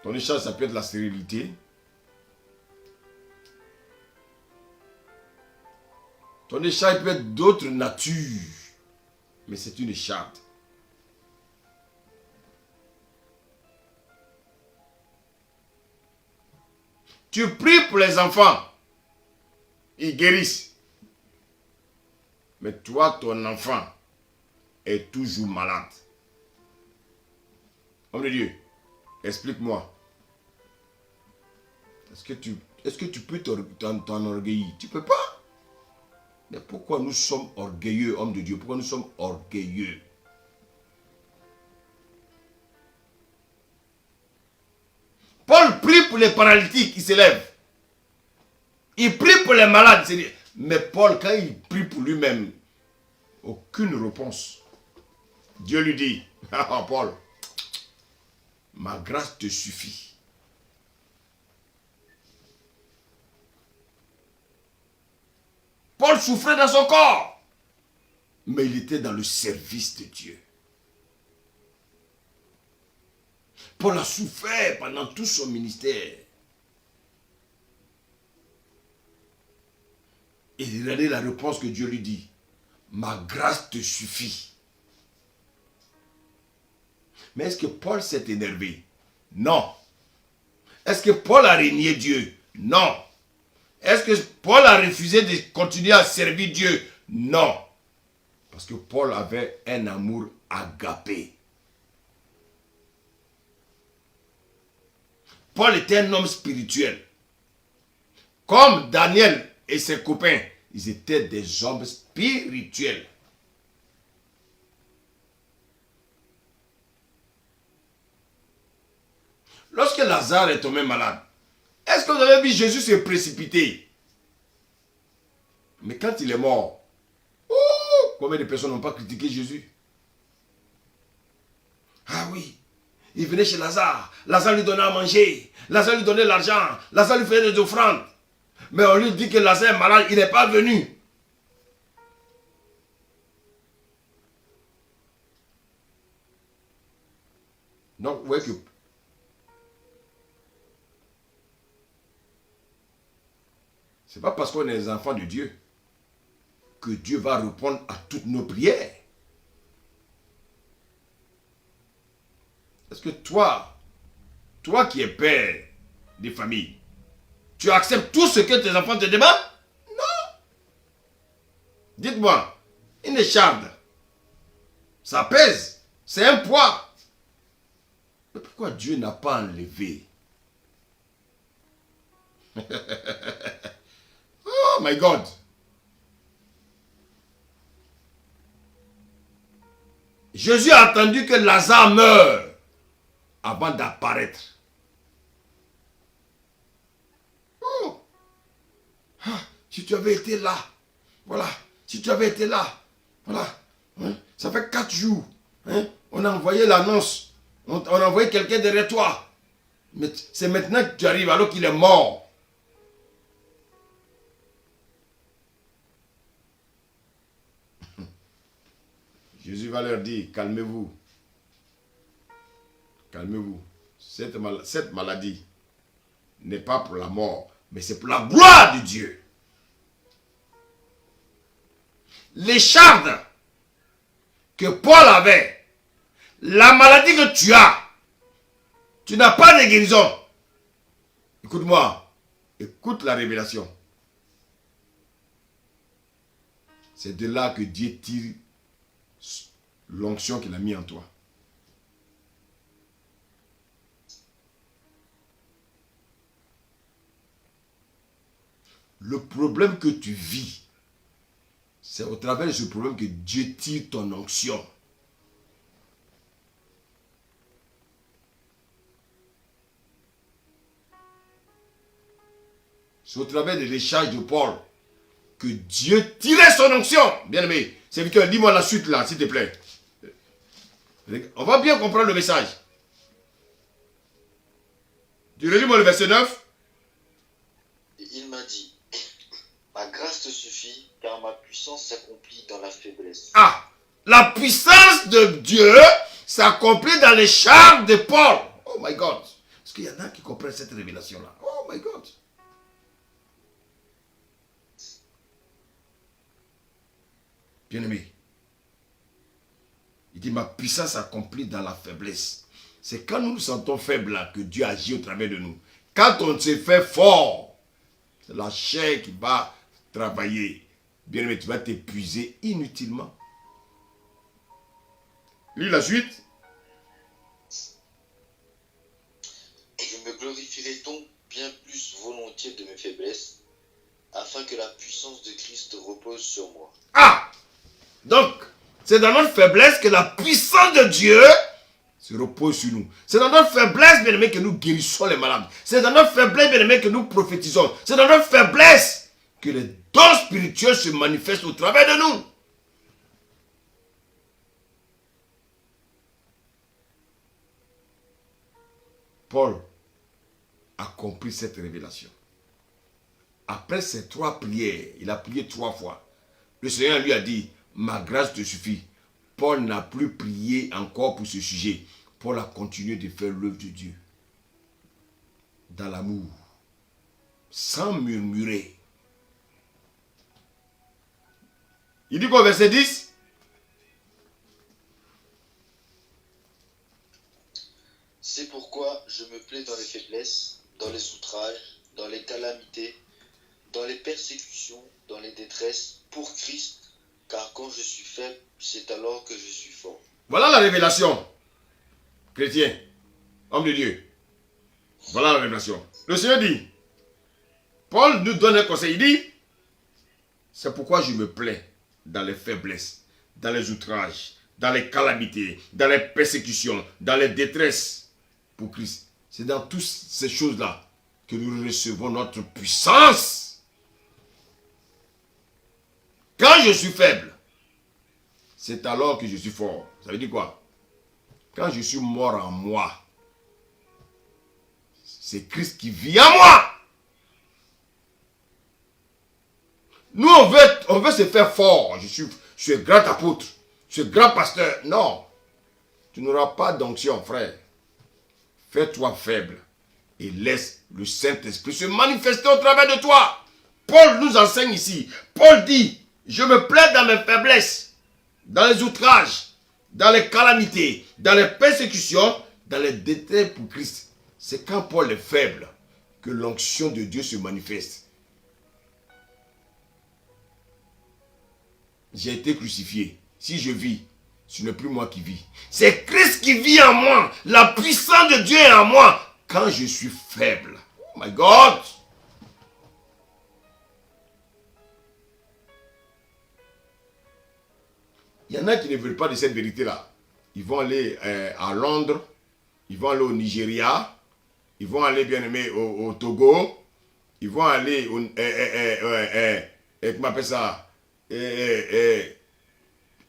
Ton écharpe, ça peut être la stérilité. Ton écharpe peut être d'autres natures. Mais c'est une écharpe. Tu pries pour les enfants. Ils guérissent. Mais toi, ton enfant est toujours malade. Homme de Dieu, explique-moi. Est-ce que tu peux t'enorgueillir? Tu ne peux pas. Mais pourquoi nous sommes orgueilleux, homme de Dieu? Pourquoi nous sommes orgueilleux? Paul prie pour les paralytiques, il s'élève. Il prie pour les malades. Mais Paul, quand il prie pour lui-même, aucune réponse. Dieu lui dit, ah Paul, ma grâce te suffit. Paul souffrait dans son corps, mais il était dans le service de Dieu. Paul a souffert pendant tout son ministère. Et regardez la réponse que Dieu lui dit. Ma grâce te suffit. Mais est-ce que Paul s'est énervé? Non. Est-ce que Paul a régné Dieu? Non. Est-ce que Paul a refusé de continuer à servir Dieu? Non. Parce que Paul avait un amour agapé. Paul était un homme spirituel. Comme Daniel et ses copains, ils étaient des hommes spirituels. Lorsque Lazare est tombé malade, est-ce que vous avez vu Jésus se précipiter? Mais quand il est mort, combien de personnes n'ont pas critiqué Jésus? Ah oui, il venait chez Lazare. Lazare lui donnait à manger. Lazare lui donnait l'argent. Lazare lui faisait des offrandes. Mais on lui dit que Lazare est malade, il n'est pas venu. Donc, vous voyez que ce n'est pas parce qu'on est des enfants de Dieu que Dieu va répondre à toutes nos prières. Est-ce que toi qui es père de famille, tu acceptes tout ce que tes enfants te demandent? Non. Dites-moi, une écharpe, ça pèse, c'est un poids. Mais pourquoi Dieu n'a pas enlevé? Oh my God. Jésus a attendu que Lazare meure avant d'apparaître. Oh. Ah, si tu avais été là, voilà, si tu avais été là, Voilà. Hein? Ça fait 4 jours. Hein? On a envoyé l'annonce. On a envoyé quelqu'un derrière toi. Mais c'est maintenant que tu arrives alors qu'il est mort. Jésus va leur dire, calmez-vous. Calmez-vous. Cette maladie n'est pas pour la mort, mais c'est pour la gloire de Dieu. L'écharde que Paul avait, la maladie que tu as, tu n'as pas de guérison. Écoute-moi, écoute la révélation. C'est de là que Dieu tire l'onction qu'il a mis en toi. Le problème que tu vis, c'est au travers de ce problème que Dieu tire ton onction. C'est au travers de l'échange de Paul que Dieu tirait son onction. Bien-aimé, serviteur, dis-moi la suite là, s'il te plaît. On va bien comprendre le message. Tu relis-moi le verset 9. Et il m'a dit, ma grâce te suffit, car ma puissance s'accomplit dans la faiblesse. Ah, la puissance de Dieu s'accomplit dans les charmes de Paul. Oh my God. Est-ce qu'il y en a qui comprennent cette révélation-là? Oh my God. Bien-aimé, il dit, ma puissance s'accomplit dans la faiblesse. C'est quand nous nous sentons faibles là, que Dieu agit au travers de nous. Quand on se fait fort, c'est la chair qui va travailler. Bien-aimé, tu vas t'épuiser inutilement. Lis la suite. Je me glorifierai donc bien plus volontiers de mes faiblesses, afin que la puissance de Christ repose sur moi. Ah! Donc, c'est dans notre faiblesse que la puissance de Dieu se repose sur nous. C'est dans notre faiblesse, bien aimé, que nous guérissons les malades. C'est dans notre faiblesse, bien aimé, que nous prophétisons. C'est dans notre faiblesse que les dons spirituels se manifestent au travers de nous. Paul a compris cette révélation. Après ces 3 prières, il a prié 3 fois. Le Seigneur lui a dit, ma grâce te suffit. Paul n'a plus prié encore pour ce sujet. Paul a continué de faire l'œuvre de Dieu. Dans l'amour. Sans murmurer. Il dit quoi, verset 10? C'est pourquoi je me plais dans les faiblesses, dans les outrages, dans les calamités, dans les persécutions, dans les détresses, pour Christ, car quand je suis faible, c'est alors que je suis fort. Voilà la révélation. Chrétien, homme de Dieu. Voilà la révélation. Le Seigneur dit, Paul nous donne un conseil, il dit, c'est pourquoi je me plais dans les faiblesses, dans les outrages, dans les calamités, dans les persécutions, dans les détresses pour Christ. C'est dans toutes ces choses-là que nous recevons notre puissance. Quand je suis faible, c'est alors que je suis fort. Ça veut dire quoi? Quand je suis mort en moi, c'est Christ qui vit en moi. Nous, on veut se faire fort. Je suis un grand apôtre. Je suis un grand pasteur. Non. Tu n'auras pas d'onction, frère. Fais-toi faible et laisse le Saint-Esprit se manifester au travers de toi. Paul nous enseigne ici. Paul dit, je me plais dans mes faiblesses, dans les outrages, dans les calamités, dans les persécutions, dans les détresse pour Christ. C'est quand Paul est faible que l'onction de Dieu se manifeste. J'ai été crucifié. Si je vis, ce n'est plus moi qui vis. C'est Christ qui vit en moi. La puissance de Dieu est en moi. Quand je suis faible. Oh my God! Il y en a qui ne veulent pas de cette vérité-là. Ils vont aller à Londres. Ils vont aller au Nigeria. Ils vont aller, bien aimé, au Togo. Ils vont aller comment on appelle ça?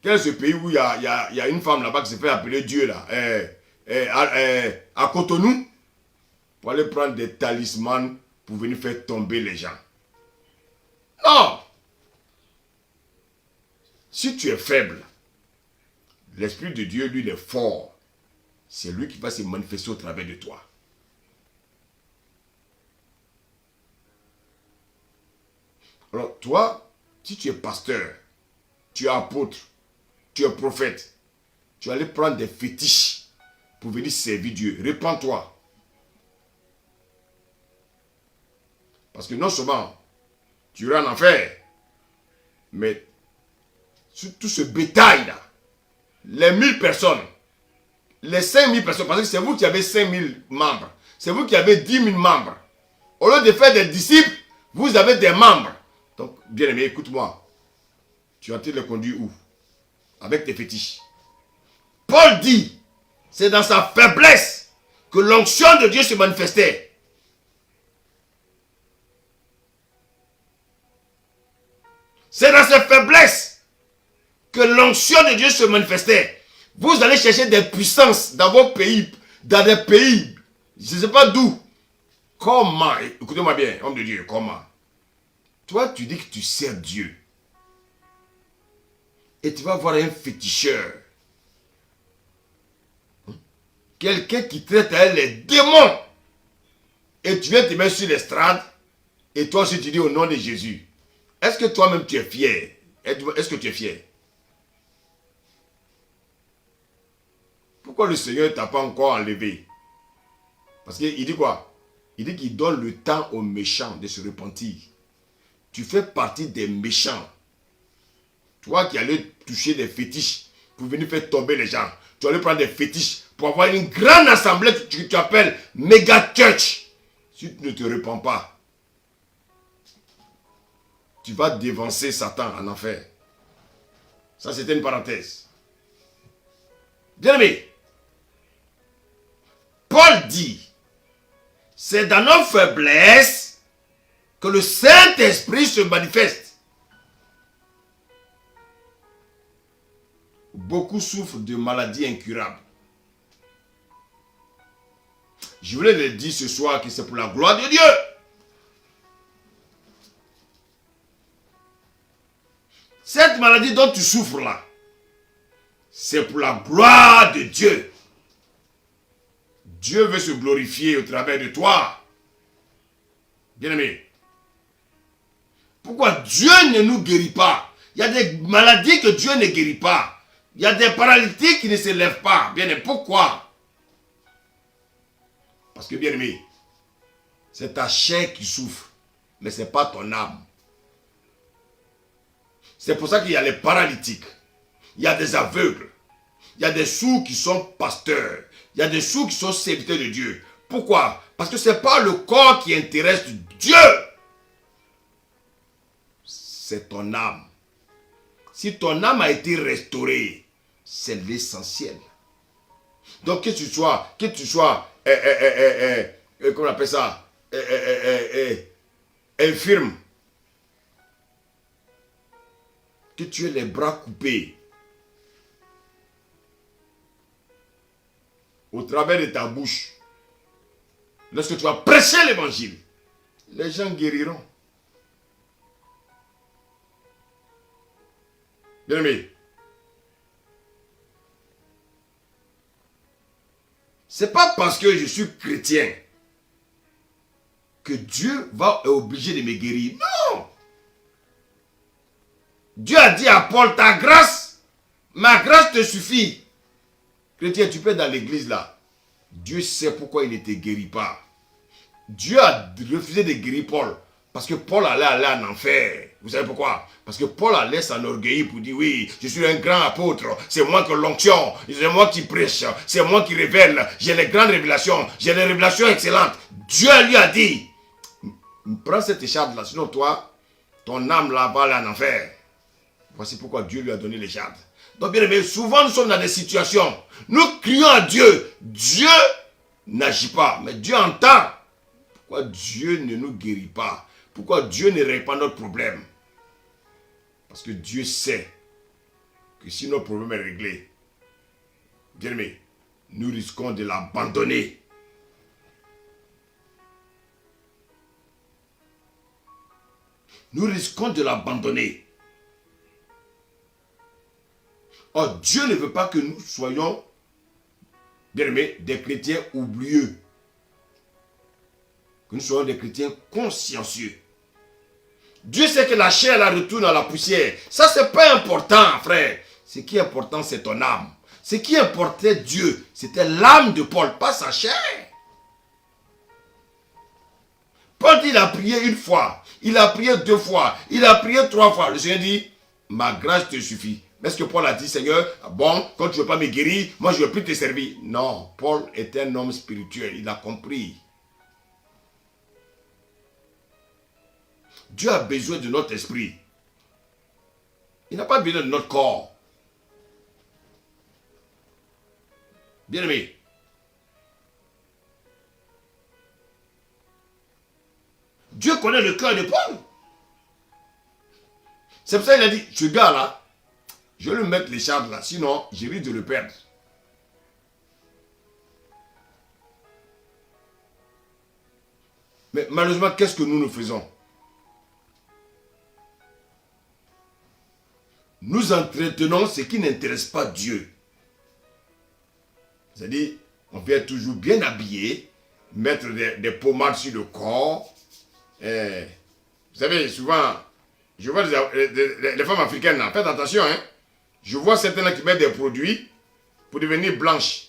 Quel est ce pays où il y a une femme là-bas qui se fait appeler Dieu là, à Cotonou, pour aller prendre des talismans pour venir faire tomber les gens. Non! Si tu es faible, l'Esprit de Dieu, lui, il est fort. C'est lui qui va se manifester au travers de toi. Alors, toi, si tu es pasteur, tu es apôtre, tu es prophète, tu vas aller prendre des fétiches pour venir servir Dieu. Répands-toi. Parce que non seulement tu iras en enfer, mais sur tout ce bétail-là, les 1000 personnes, les 5000 personnes, parce que c'est vous qui avez 5000 membres, c'est vous qui avez 10 000 membres. Au lieu de faire des disciples, vous avez des membres. Donc, bien aimé, écoute-moi. Tu as été le conduire où? Avec tes fétiches. Paul dit, c'est dans sa faiblesse que l'onction de Dieu se manifestait. C'est dans sa faiblesse que l'onction de Dieu se manifestait. Vous allez chercher des puissances dans vos pays, dans des pays, je ne sais pas d'où. Comment? Écoutez-moi bien, homme de Dieu, comment? Toi, tu dis que tu sers Dieu. Et tu vas voir un féticheur. Quelqu'un qui traite à elle les démons. Et tu viens te mettre sur l'estrade. Et toi aussi tu dis au nom de Jésus. Est-ce que toi-même tu es fier? Est-ce que tu es fier? Pourquoi le Seigneur ne t'a pas encore enlevé? Parce qu'il dit quoi? Il dit qu'il donne le temps aux méchants de se repentir. Tu fais partie des méchants. Toi qui allais toucher des fétiches pour venir faire tomber les gens. Tu allais prendre des fétiches pour avoir une grande assemblée que tu appelles méga church. Si tu ne te repens pas, tu vas dévancer Satan en enfer. Ça, c'était une parenthèse. Bien aimé, Paul dit, c'est dans nos faiblesses que le Saint-Esprit se manifeste. Beaucoup souffrent de maladies incurables. Je voulais le dire ce soir que c'est pour la gloire de Dieu. Cette maladie dont tu souffres là, c'est pour la gloire de Dieu. Dieu veut se glorifier au travers de toi. Bien-aimé. Pourquoi Dieu ne nous guérit pas? Il y a des maladies que Dieu ne guérit pas. Il y a des paralytiques qui ne se lèvent pas. Bien-aimé, pourquoi? Parce que, bien-aimé, c'est ta chair qui souffre, mais ce n'est pas ton âme. C'est pour ça qu'il y a les paralytiques. Il y a des aveugles. Il y a des sourds qui sont pasteurs. Il y a des sourds qui sont serviteurs de Dieu. Pourquoi? Parce que ce n'est pas le corps qui intéresse Dieu. C'est ton âme. Si ton âme a été restaurée, c'est l'essentiel. Donc que tu sois, comment on appelle ça, infirme, que tu aies les bras coupés, au travers de ta bouche, lorsque tu vas prêcher l'évangile, les gens guériront. Bien-aimé, c'est pas parce que je suis chrétien que Dieu est obligé de me guérir. Non! Dieu a dit à Paul, ta grâce, ma grâce te suffit. Chrétien, tu peux être dans l'église là. Dieu sait pourquoi il ne te guérit pas. Dieu a refusé de guérir Paul. Parce que Paul allait aller en enfer. Vous savez pourquoi? Parce que Paul allait s'enorgueillir pour dire, oui, je suis un grand apôtre. C'est moi qui l'onction. C'est moi qui prêche. C'est moi qui révèle. J'ai les grandes révélations. J'ai des révélations excellentes. Dieu lui a dit, prends cette écharpe là. Sinon toi, ton âme là va aller en enfer. Voici pourquoi Dieu lui a donné l'écharpe. Donc bien aimé, souvent nous sommes dans des situations. Nous crions à Dieu. Dieu n'agit pas. Mais Dieu entend. Pourquoi Dieu ne nous guérit pas? Pourquoi Dieu ne règle pas notre problème? Parce que Dieu sait que si notre problème est réglé, bien aimé, nous risquons de l'abandonner. Nous risquons de l'abandonner. Or, Dieu ne veut pas que nous soyons, bien aimés, des chrétiens oublieux. Que nous soyons des chrétiens consciencieux. Dieu sait que la chair la retourne à la poussière. Ça, c'est pas important, frère. Ce qui est important, c'est ton âme. Ce qui importait Dieu, c'était l'âme de Paul, pas sa chair. Paul dit, il a prié une fois, il a prié 2 fois, il a prié 3 fois. Le Seigneur dit, ma grâce te suffit. Mais est-ce que Paul a dit, Seigneur, bon, quand tu ne veux pas me guérir, moi je ne veux plus te servir? Non, Paul est un homme spirituel, il a compris. Dieu a besoin de notre esprit. Il n'a pas besoin de notre corps. Bien-aimé. Dieu connaît le cœur de Paul. C'est pour ça qu'il a dit, ce gars-là, je vais lui mettre les charges là, sinon je risque de le perdre. Mais malheureusement, qu'est-ce que nous faisons? Nous entretenons ce qui n'intéresse pas Dieu. C'est-à-dire, on vient toujours bien habillé, mettre des pommades sur le corps. Vous savez, souvent, je vois les femmes africaines, là, faites attention, hein. Je vois certaines qui mettent des produits pour devenir blanches.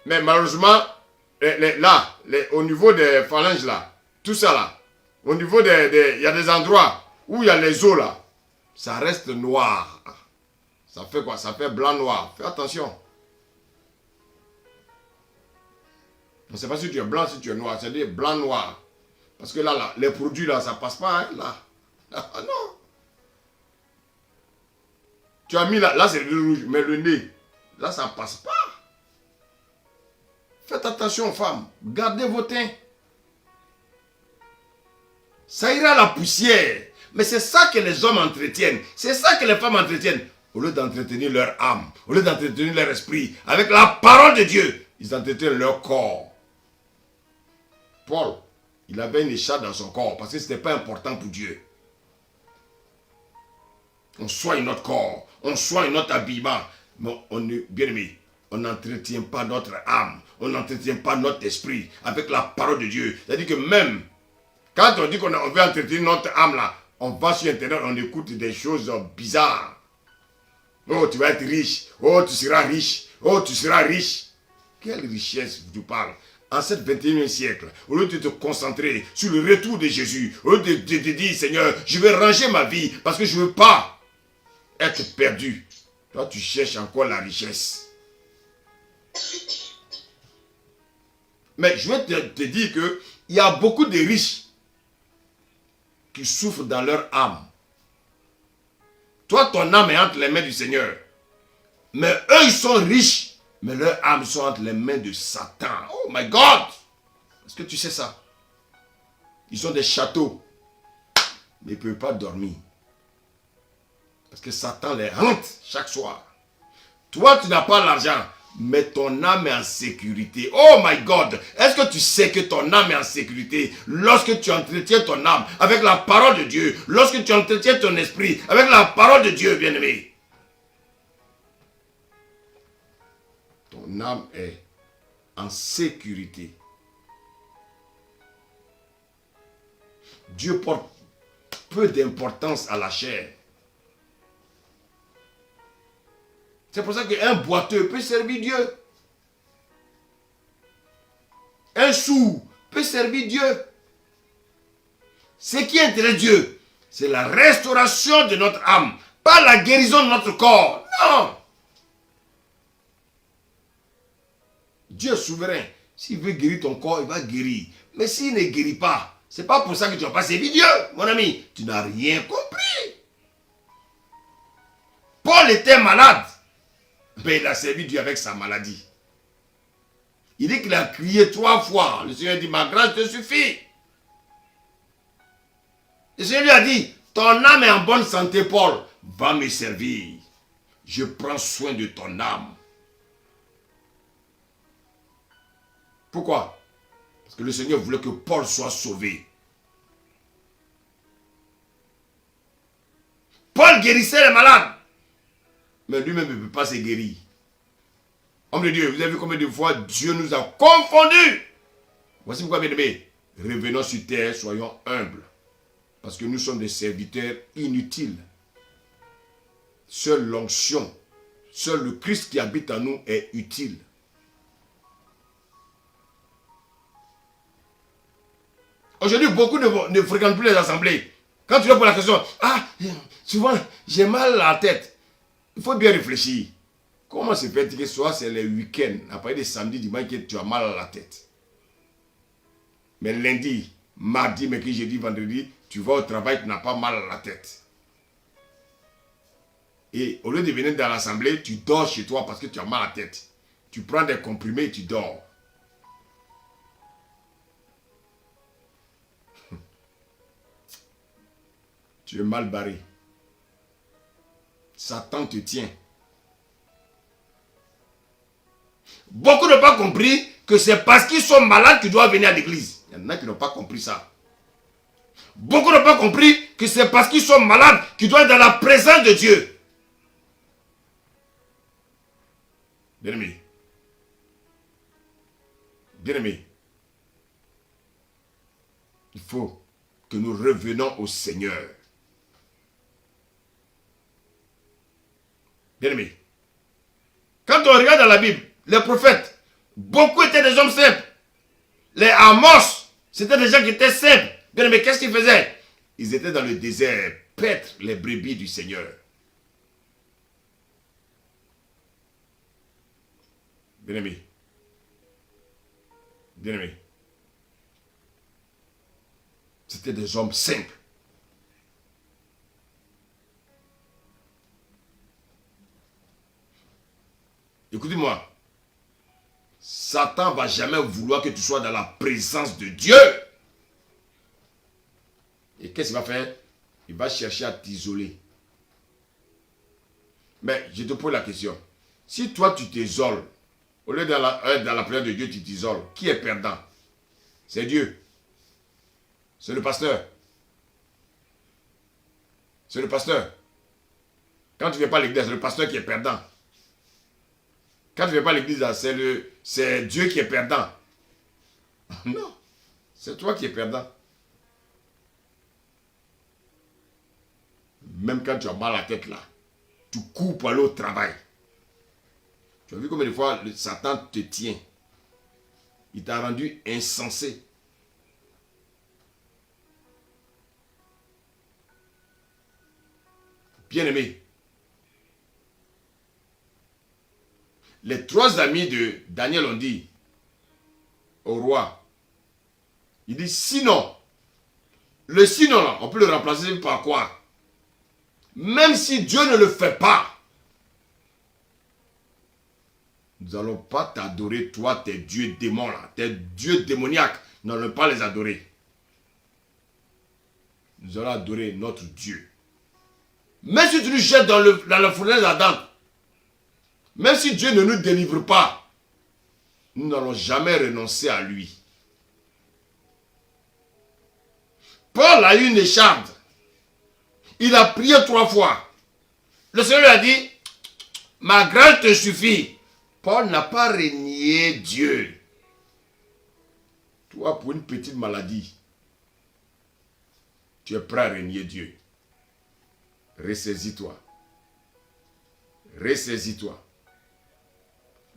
Mais malheureusement, là, au niveau des phalanges, là, tout ça, là, au niveau il y a des endroits où il y a les os, là, ça reste noir. Ça fait quoi? Ça fait blanc-noir. Fais attention. On ne sait pas si tu es blanc, si tu es noir. C'est-à-dire blanc-noir. Parce que là, les produits, là, ça ne passe pas, hein, là. Ah, non. Tu as mis là c'est le rouge, mais le nez, là, ça ne passe pas. Faites attention, femmes. Gardez vos teints. Ça ira à la poussière. Mais c'est ça que les hommes entretiennent. C'est ça que les femmes entretiennent. Au lieu d'entretenir leur âme, au lieu d'entretenir leur esprit, avec la parole de Dieu, ils entretiennent leur corps. Paul, il avait une écharpe dans son corps parce que ce n'était pas important pour Dieu. On soigne notre corps, on soigne notre habillement, mais on est bien aimé. On n'entretient pas notre âme, on n'entretient pas notre esprit avec la parole de Dieu. C'est-à-dire que même quand on dit qu'on veut entretenir notre âme là, on va sur Internet, on écoute des choses bizarres. Oh, tu vas être riche. Oh, tu seras riche. Oh, tu seras riche. Quelle richesse tu parles? En ce 21e siècle, au lieu de te concentrer sur le retour de Jésus, au lieu de te dire, Seigneur, je vais ranger ma vie parce que je ne veux pas être perdu. Toi, tu cherches encore la richesse. Mais je vais te dire qu'il y a beaucoup de riches qui souffrent dans leur âme. Toi, ton âme est entre les mains du Seigneur. Mais eux, ils sont riches. Mais leurs âmes sont entre les mains de Satan. Oh my God! Est-ce que tu sais ça? Ils ont des châteaux. Mais ils ne peuvent pas dormir. Parce que Satan les hante chaque soir. Toi, tu n'as pas l'argent. Mais ton âme est en sécurité. Oh my God! Est-ce que tu sais que ton âme est en sécurité lorsque tu entretiens ton âme avec la parole de Dieu, lorsque tu entretiens ton esprit avec la parole de Dieu, bien-aimé? Ton âme est en sécurité. Dieu porte peu d'importance à la chair. C'est pour ça qu'un boiteux peut servir Dieu. Un sourd peut servir Dieu. Ce qui intéresse Dieu, c'est la restauration de notre âme, pas la guérison de notre corps. Non. Dieu est souverain. S'il veut guérir ton corps, il va guérir. Mais s'il ne guérit pas, ce n'est pas pour ça que tu ne vas pas servir Dieu, mon ami. Tu n'as rien compris. Paul était malade. Mais il a servi Dieu avec sa maladie. Il dit qu'il a crié 3 fois. Le Seigneur dit, ma grâce te suffit. Le Seigneur lui a dit, ton âme est en bonne santé, Paul. Va me servir. Je prends soin de ton âme. Pourquoi? Parce que le Seigneur voulait que Paul soit sauvé. Paul guérissait les malades. Mais lui-même ne peut pas se guérir. Homme de Dieu, vous avez vu combien de fois Dieu nous a confondus? Voici pourquoi, bien aimés, revenons sur terre, soyons humbles. Parce que nous sommes des serviteurs inutiles. Seule l'onction, seul le Christ qui habite en nous est utile. Aujourd'hui, beaucoup ne fréquentent plus les assemblées. Quand tu leur poses la question, ah, souvent, j'ai mal à la tête. Il faut bien réfléchir. Comment se fait que soit c'est les week-ends, après des samedis, dimanche, que tu as mal à la tête? Mais lundi, mardi, mercredi, jeudi, vendredi, tu vas au travail, tu n'as pas mal à la tête. Et au lieu de venir dans l'assemblée, tu dors chez toi parce que tu as mal à la tête. Tu prends des comprimés et tu dors. Tu es mal barré. Satan te tient. Beaucoup n'ont pas compris que c'est parce qu'ils sont malades qu'ils doivent venir à l'église. Il y en a qui n'ont pas compris ça. Beaucoup n'ont pas compris que c'est parce qu'ils sont malades qu'ils doivent être dans la présence de Dieu. Bien-aimé. Bien-aimé. Il faut que nous revenons au Seigneur. Bien-aimé. Quand on regarde dans la Bible, les prophètes, beaucoup étaient des hommes simples. Les Amos, c'était des gens qui étaient simples. Bien-aimé, qu'est-ce qu'ils faisaient? Ils étaient dans le désert, paître les brebis du Seigneur. Bien-aimé. Bien-aimé. C'était des hommes simples. Écoutez-moi. Satan ne va jamais vouloir que tu sois dans la présence de Dieu. Et qu'est-ce qu'il va faire? Il va chercher à t'isoler. Mais je te pose la question. Si toi tu t'isoles, au lieu dans la prière de Dieu, tu t'isoles, qui est perdant? C'est Dieu. C'est le pasteur. C'est le pasteur. Quand tu ne viens pas à l'église, c'est le pasteur qui est perdant. Quand tu ne viens pas à l'église, c'est Dieu qui est perdant. Non, c'est toi qui es perdant. Même quand tu as mal à la tête là, tu cours pour aller au travail. Tu as vu combien de fois le Satan te tient? Il t'a rendu insensé. Bien-aimé, les 3 amis de Daniel ont dit au roi, il dit sinon, le sinon là, on peut le remplacer par quoi? Même si Dieu ne le fait pas, nous n'allons pas t'adorer, toi, tes dieux démons là, tes dieux démoniaques, nous n'allons pas les adorer. Nous allons adorer notre Dieu. Même si tu nous jettes dans la fournaise ardente, même si Dieu ne nous délivre pas, nous n'allons jamais renoncer à lui. Paul a eu une écharpe. Il a prié 3 fois. Le Seigneur lui a dit, ma grâce te suffit. Paul n'a pas renié Dieu. Toi, pour une petite maladie, tu es prêt à renier Dieu. Ressaisis-toi. Ressaisis-toi.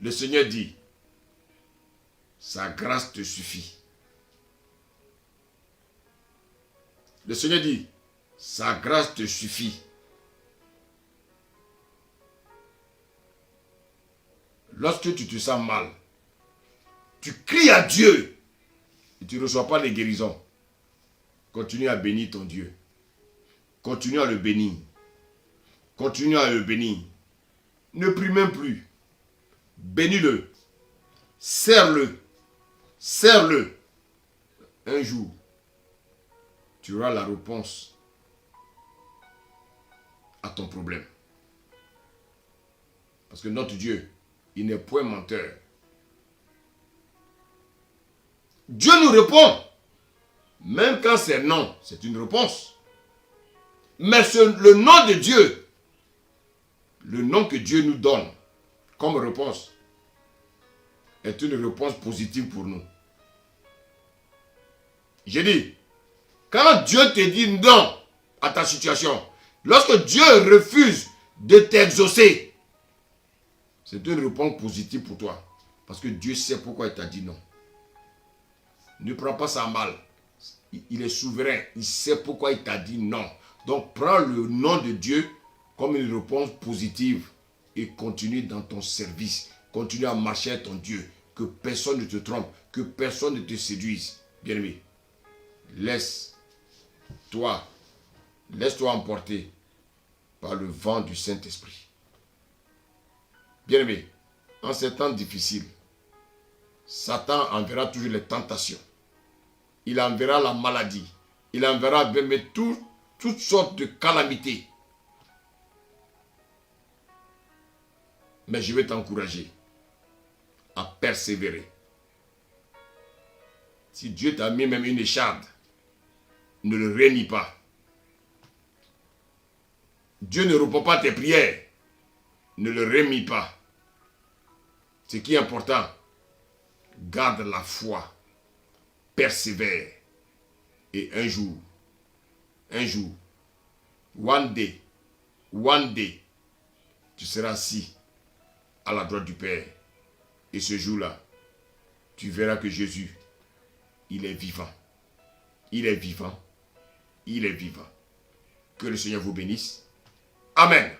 Le Seigneur dit, sa grâce te suffit. Le Seigneur dit, sa grâce te suffit. Lorsque tu te sens mal, tu cries à Dieu et tu ne reçois pas les guérisons. Continue à bénir ton Dieu. Continue à le bénir. Continue à le bénir. Ne prie même plus. Bénis-le. Serre-le. Serre-le. Un jour, tu auras la réponse à ton problème. Parce que notre Dieu, il n'est point menteur. Dieu nous répond. Même quand c'est non, c'est une réponse. Mais le nom de Dieu, le nom que Dieu nous donne comme réponse, est une réponse positive pour nous. J'ai dit, quand Dieu te dit non à ta situation, lorsque Dieu refuse de t'exaucer, c'est une réponse positive pour toi. Parce que Dieu sait pourquoi il t'a dit non. Ne prends pas ça mal. Il est souverain. Il sait pourquoi il t'a dit non. Donc prends le nom de Dieu comme une réponse positive et continue dans ton service. Continue à marcher avec ton Dieu. Que personne ne te trompe. Que personne ne te séduise. Bien-aimé, laisse-toi emporter par le vent du Saint-Esprit. Bien-aimé, en ces temps difficiles, Satan enverra toujours les tentations. Il enverra la maladie. Il enverra même toutes sortes de calamités. Mais je vais t'encourager à persévérer. Si Dieu t'a mis même une écharde, ne le renie pas. Dieu ne répond pas à tes prières. Ne le remis pas. Ce qui est important, garde la foi. Persévère. Et un jour, one day, tu seras assis à la droite du Père. Et ce jour-là, tu verras que Jésus, il est vivant. Il est vivant. Il est vivant. Que le Seigneur vous bénisse. Amen.